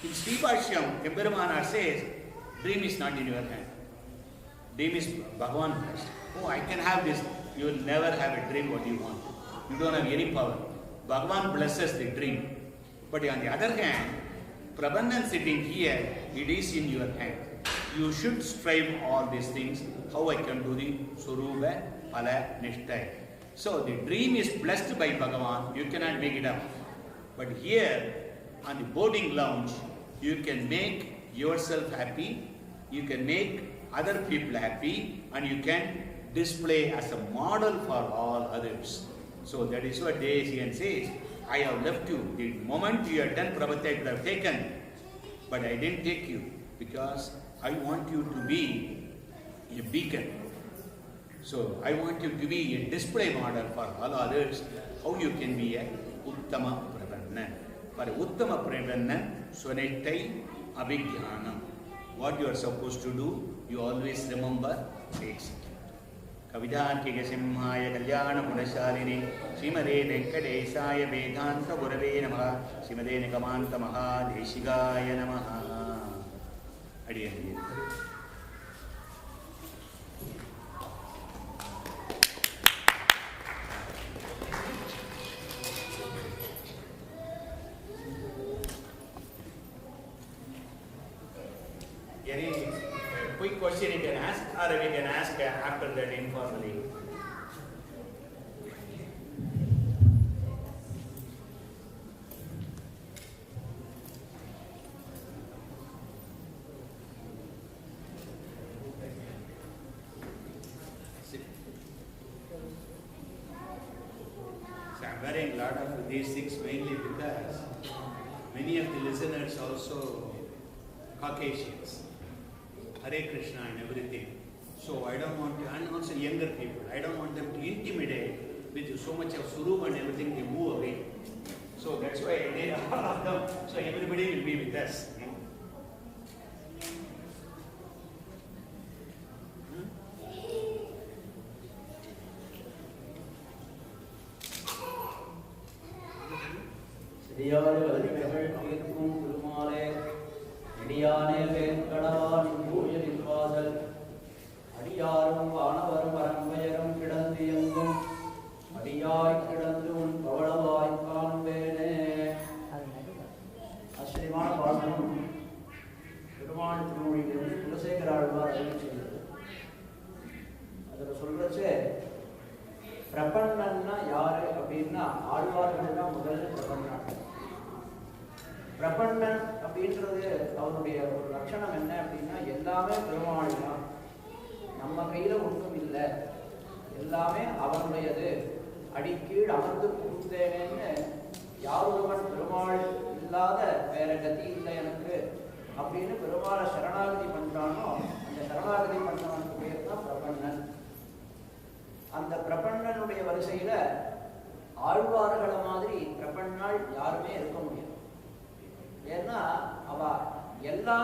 in Sri Bhashyam, Emperamanar says, dream is not in your hand. Dream is Bhagavan first. Oh, I can have this. You will never have a dream what you want. You don't have any power. Bhagavan blesses the dream. But on the other hand, Prapannan sitting here, it is in your hand. You should strive all these things. How I can do the Suruba Pala Nishtai. So the dream is blessed by Bhagavan. You cannot make it up. But here, on the boarding lounge, you can make yourself happy. You can make other people happy. And you can display as a model for all others. So that is what Desian says. I have left you. The moment you have done Prabhatta, I could have taken. But I didn't take you because I want you to be a beacon. So I want you to be a display model for all others. How you can be a Uttama Prapannan. For Uttama Prapannan, Svaniista Abhijñanam. What you are supposed to do, you always remember, execute. Kavidharkika Simhaya Kalyana Gunashalini Srimade Venkatesaya Vedanta Gurave Namaha Srimade Nigamanta Maha Deshigaya Namaha. Adiyan. Any quick question you can ask, or we can ask after that informally. So I'm wearing a lot of these things mainly because many of the listeners also Caucasians. Hare Krishna and everything. So I don't want to, and also younger people, I don't want them to intimidate with so much of Surup and everything, they move away. So that's why I did all of them. So everybody will be with us. அடியானே வேங்கடவானின் பூஜனின் வாசல் அடியாரும் வானவரும் வரம்பயரும் கிடந்து எங்கும் நீயாய் கிடந்து உன் பவளவாய் காண்பேனே. ஆச்சரியமான பாடலும் பெருமாள் திருமொழியிலிருந்து குலசேகர ஆழ்வார் அருளி செய்தது. அதில் சொல்றச்சு பிரபன்னன்னா யாரு அப்படின்னா ஆழ்வார்கள் தான் முதல் பிரபன்னன். பிரபன்னன் அப்படின்றது அவனுடைய ஒரு லட்சணம் என்ன அப்படின்னா எல்லாமே பெருமாள் தான், நம்ம கையில ஒன்றும் இல்லை, எல்லாமே அவனுடையது, அடிக்கீழ் அமர்ந்து புகுந்தேனேன்னு யாரொருவன் பெருமாள் இல்லாத வேற கதி இல்லை எனக்கு அப்படின்னு பெருமாளை சரணாகதி பண்றானோ அந்த சரணாகதி பண்ணவனுக்கு பேர் தான் பிரபன்னன். அந்த பிரபன்னனுடைய வரிசையில ஆழ்வார்களை மாதிரி பிரபன்னாள் யாருமே இருக்க முடியாது. ஏன்னா அவ எல்லா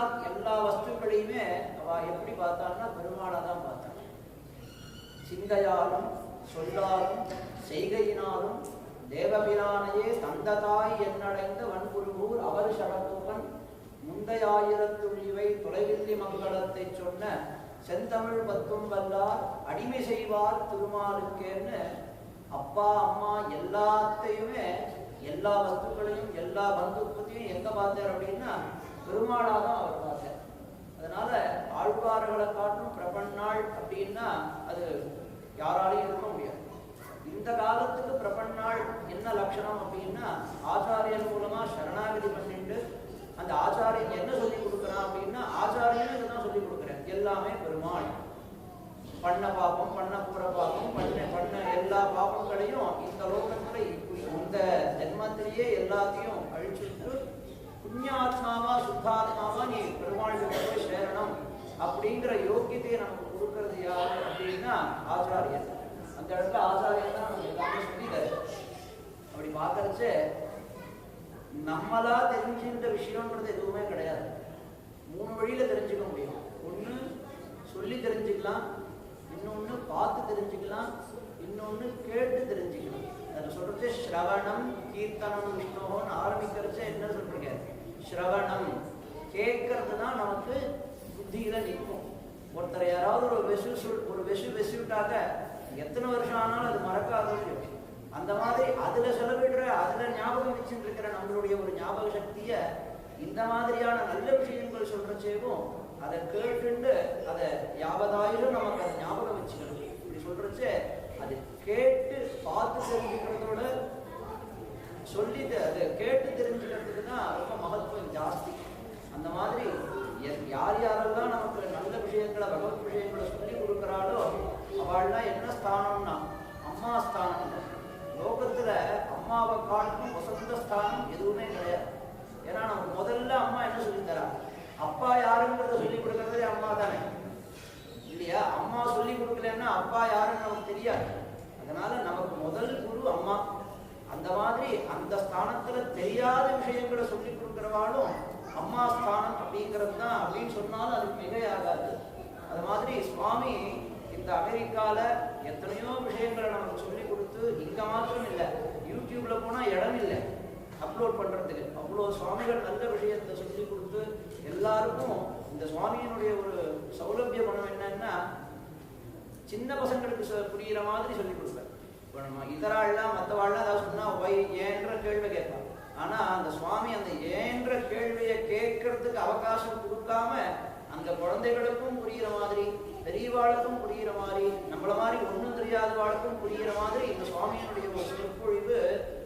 வஸ்துக்களையுமே அவ எப்படி பார்த்தான்னா பெருமாளை தான் பார்த்தாள். சிந்தையாலும் சொல்லாலும் செய்கையினாலும் தேவபிரானையே தந்ததாய் என்னடைந்த வன்புருகூர் அவர் சடத்துவன் முந்தையாயிரத்துள்ளிவை தொலைவில்லி மங்களத்தை சொன்ன செந்தமிழ் பத்தும் வல்லார் அடிமை செய்வார் திருமாலுக்கேன்னு அப்பா அம்மா எல்லாத்தையுமே எல்லா வஸ்துக்களையும் எல்லா பந்துப்பத்தையும் எங்க பார்த்தார் அப்படின்னா பெருமாளாதான் அவர் பார்த்தார். அதனால ஆழ்வார்களை காட்டும் பிரபன்னாள் அப்படின்னா அது யாராலையும் இருக்க முடியாது. இந்த காலத்துக்கு பிரபன்னாள் என்ன லட்சணம் அப்படின்னா ஆச்சாரியன் மூலமா சரணாகதி பண்ணிட்டு அந்த ஆச்சாரியன் என்ன சொல்லி கொடுக்குறான் அப்படின்னா ஆச்சாரியன் இதுதான் சொல்லி கொடுக்குறேன், எல்லாமே பெருமாள். பண்ண பாப்பம், பண்ண போற பாப்பம், பண்ண எல்லா பாப்பங்களையும் இந்த லோகத்துல இந்த ஜென்மத்திலேயே எல்லாத்தையும் அழிச்சுட்டு புண்ணியாத்மாவா சுத்தாத்மாவா நீ பெருமாள் போய் சேரணும் அப்படிங்கிற யோக்கியத்தையை நமக்கு கொடுக்கறது யாரு அப்படின்னா ஆச்சாரியன். அந்த இடத்துல ஆச்சாரியன் தான் நமக்கு எல்லாமே சொல்லிட்டாரு. அப்படி பார்க்கறச்சு நம்மளா தெரிஞ்சுக்கிட்ட விஷயம்ன்றது எதுவுமே கிடையாது. 3 வழியில தெரிஞ்சுக்க முடியும். ஒண்ணு சொல்லி தெரிஞ்சுக்கலாம், இன்னொன்னு பார்த்து தெரிஞ்சுக்கலாம், இன்னொன்னு கேட்டு தெரிஞ்சுக்கலாம். அதை சொல்றது ஸ்ரவணம் கீர்த்தனம் விஷ்ணுன்னு ஆரம்பிக்கிறச்ச என்ன சொல்றீங்க? ஸ்ரவணம் கேட்கறது தான் நமக்கு புத்தியில நிற்கும். ஒருத்தர் யாராவது ஒரு வெசுவிட்டாக்க எத்தனை வருஷம் ஆனாலும் அது மறக்காதது. அந்த மாதிரி அதுல செலவிடுற அதுல ஞாபகம் வச்சுட்டு இருக்கிற நம்மளுடைய ஒரு ஞாபக சக்திய இந்த மாதிரியான நல்ல விஷயங்கள் சொல்றச்சேவும் அதை கேட்டுண்டு அதை யாவதாயிலும் நமக்கு அதை ஞாபகம் வச்சுக்கணும். இப்படி சொல்றச்சே அது கேட்டு பார்த்து தெரிஞ்சுக்கிறதோட சொல்லி அதை கேட்டு தெரிஞ்சுக்கிறதுக்கு தான் ரொம்ப மகத்துவம் ஜாஸ்தி. அந்த மாதிரி யார் யாரெல்லாம் நமக்கு நல்ல விஷயங்களை பகவத் விஷயங்களை சொல்லி கொடுக்குறாளோ அவள்லாம் என்ன ஸ்தானம்னா அம்மா ஸ்தானம். லோகத்துல அம்மாவை காட்டும் வசந்த ஸ்தானம் எதுவுமே கிடையாது. ஏன்னா நமக்கு முதல்ல அம்மா என்ன சொல்லி தரா? அப்பா யாருங்கிறத சொல்லி கொடுக்கறதே அம்மா தானே இல்லையா? அம்மா சொல்லி கொடுக்கலன்னா அப்பா யாருன்னு நமக்கு தெரியாது. அதனால நமக்கு முதல் குரு அம்மா. அந்த மாதிரி அந்த ஸ்தானத்துல தெரியாத விஷயங்களை சொல்லி கொடுக்கிறவாலும் அம்மா ஸ்தானம் அப்படிங்கிறது தான் அப்படின்னு சொன்னாலும் அதுக்கு மிகையாகாது. அது மாதிரி சுவாமி இந்த அமெரிக்கால எத்தனையோ விஷயங்களை நமக்கு சொல்லி கொடுத்து இங்க மாத்திரம் இல்லை, யூடியூப்ல போனா இடம் இல்லை அப்லோட் பண்றதுக்கு. அவ்வளோ சுவாமிகள் நல்ல விஷயத்தை சொல்லி கொடுத்து எல்லாருக்கும் இந்த சுவாமியினுடைய ஒரு சௌலபிய குணம் என்னன்னா சின்ன பசங்களுக்கு புரியுற மாதிரி சொல்லி கொடுப்பேன். இப்போ நம்ம இதராள்லாம் மற்றவாள்லாம் ஏதாவது சொன்னா ஏன்ற கேள்வி கேட்பான். ஆனா அந்த சுவாமி அந்த ஏன்ற கேள்வியை கேட்கறதுக்கு அவகாசம் கொடுக்காம அந்த குழந்தைகளுக்கும் புரியுற மாதிரி பெரியவாளுக்கும் புரியுற மாதிரி நம்மள மாதிரி ஒன்றும் தெரியாதவாளுக்கும் புரியுற மாதிரி இந்த சுவாமியினுடைய ஒரு சொற்பொழிவு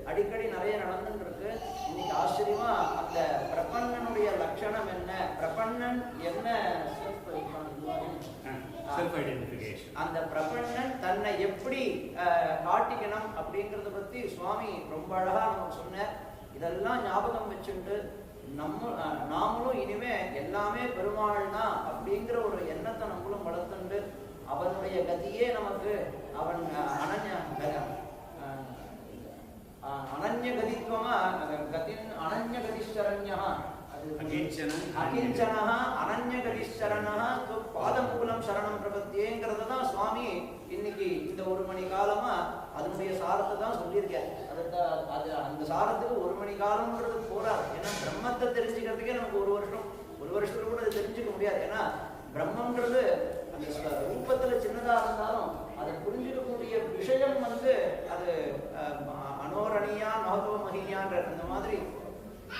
அடிக்கடி நிறைய நடந்துட்டு இருக்கு. இன்னைக்கு ஆச்சரியமா அந்த பிரபன்னனுடைய லட்சணம் என்ன, பிரபன்னன் என்ன அந்த பிரபன்னன் தன்னை எப்படி காட்டிக்கணும் அப்படிங்கறத பத்தி சுவாமி ரொம்ப அழகா நமக்கு சொன்னார். இதெல்லாம் ஞாபகம் வச்சுட்டு நாமளும் இனிமே எல்லாமே பெருமாள் தான் அப்படிங்கிற ஒரு எண்ணத்தை நம்மளும் வளர்த்துண்டு அவனுடைய கதியே நமக்கு அவன் அனன்ய கதித்வமா கதின் அனன்ய கதிஷ்சரண்யா அகிஞ்சனா அனன்ய கதிஷ்சரணா பாதமூலம் சரணம் பிரபத்தியேங்கிறத தான் சுவாமி இன்னைக்கு இந்த 1 மணி காலமா அதனுடைய சாரத்தை தான் சொல்லியிருக்கேன். அது அந்த சாரத்துக்கு 1 மணி காலம்ன்றது போறாது. ஏன்னா பிரம்மத்தை தெரிஞ்சுக்கிறதுக்கே நமக்கு 1 வருஷத்துல கூட அது தெரிஞ்சுக்க முடியாது. ஏன்னா பிரம்மன்றது அந்த ரூபத்துல சின்னதா இருந்தாலும் அதை புரிஞ்சிக்கக்கூடிய விஷயம் வந்து அது அனோரணியா மகத்துவ மகிஞான்ற அந்த மாதிரி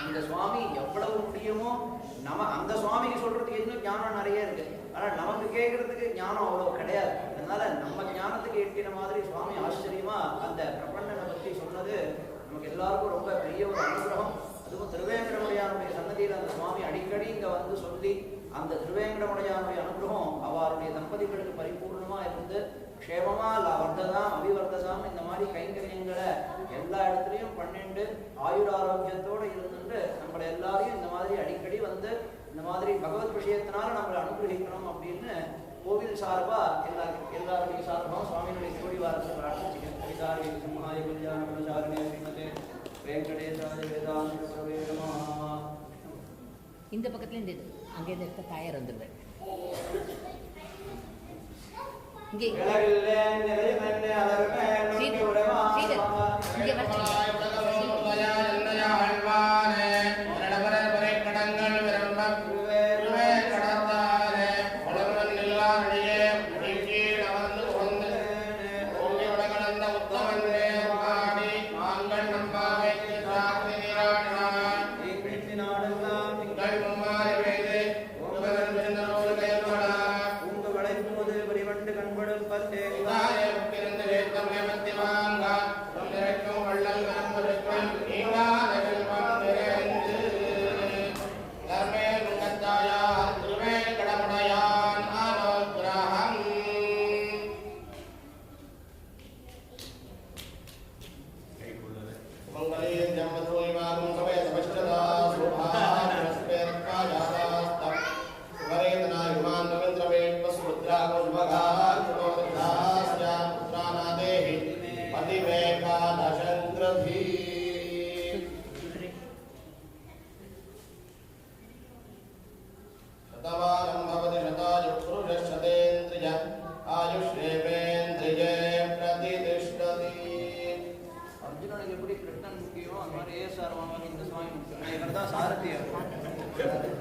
அந்த சுவாமி எவ்வளவு முடியுமோ நம்ம அந்த சுவாமிக்கு சொல்றதுக்கு இன்னும் ஞானம் நிறைய இருக்கு. ஆனா நமக்கு கேட்கறதுக்கு ஞானம் அவ்வளவு கிடையாது. அதனால நம்ம ஞானத்துக்கு எட்டின மாதிரி சுவாமி ஆச்சரியமா அந்த பிரபண்ணனை பற்றி சொன்னது நமக்கு எல்லாருக்கும் ரொம்ப பெரிய ஒரு அனுகிரகம். அதுவும் திருவேங்கடமுடையானுடைய சன்னதியில் அந்த சுவாமி அடிக்கடி இங்க வந்து சொல்லி அந்த திருவேங்கடமுடையானுடைய அனுகிரகம் அவருடைய தம்பதிகளுக்கு பரிபூர்ணமா இருந்து க்ஷேமமா வர்த்ததாம் அபிவர்த்ததாம் இந்த மாதிரி கைங்கரியங்களை எல்லா இடத்துலையும் பண்ணிண்டு ஆயுராரோக்கியத்தோடு இருந்துட்டு நம்மளை எல்லாரையும் இந்த மாதிரி அடிக்கடி வந்து இந்த மாதிரி பகவத் விஷயத்தினால நம்மளை அனுகிரகிக்கணும் அப்படின்னு கோவில் சார்பா எல்லாருடைய சார்பாகவும் சுவாமியுடைய கோடி வாரத்தை பிரார்த்திச்சுக்கிறேன். கவிதாரி சிம்ஹாய கல்யாண குணசாரிணே ஸ்ரீமதே வெங்கடேசாய வேதாந்த பிரவே நமஹ. இந்த பக்கத்துல அங்கே இருக்க தாயார் வந்துடுவேன். இங்கே அர்ஜுனனுக்கு எப்படி கிருஷ்ணன் முக்கியம் அந்த மாதிரி ஏசார் இந்த சுவாமி முக்கியம். இவர் தான் சாரதியார்.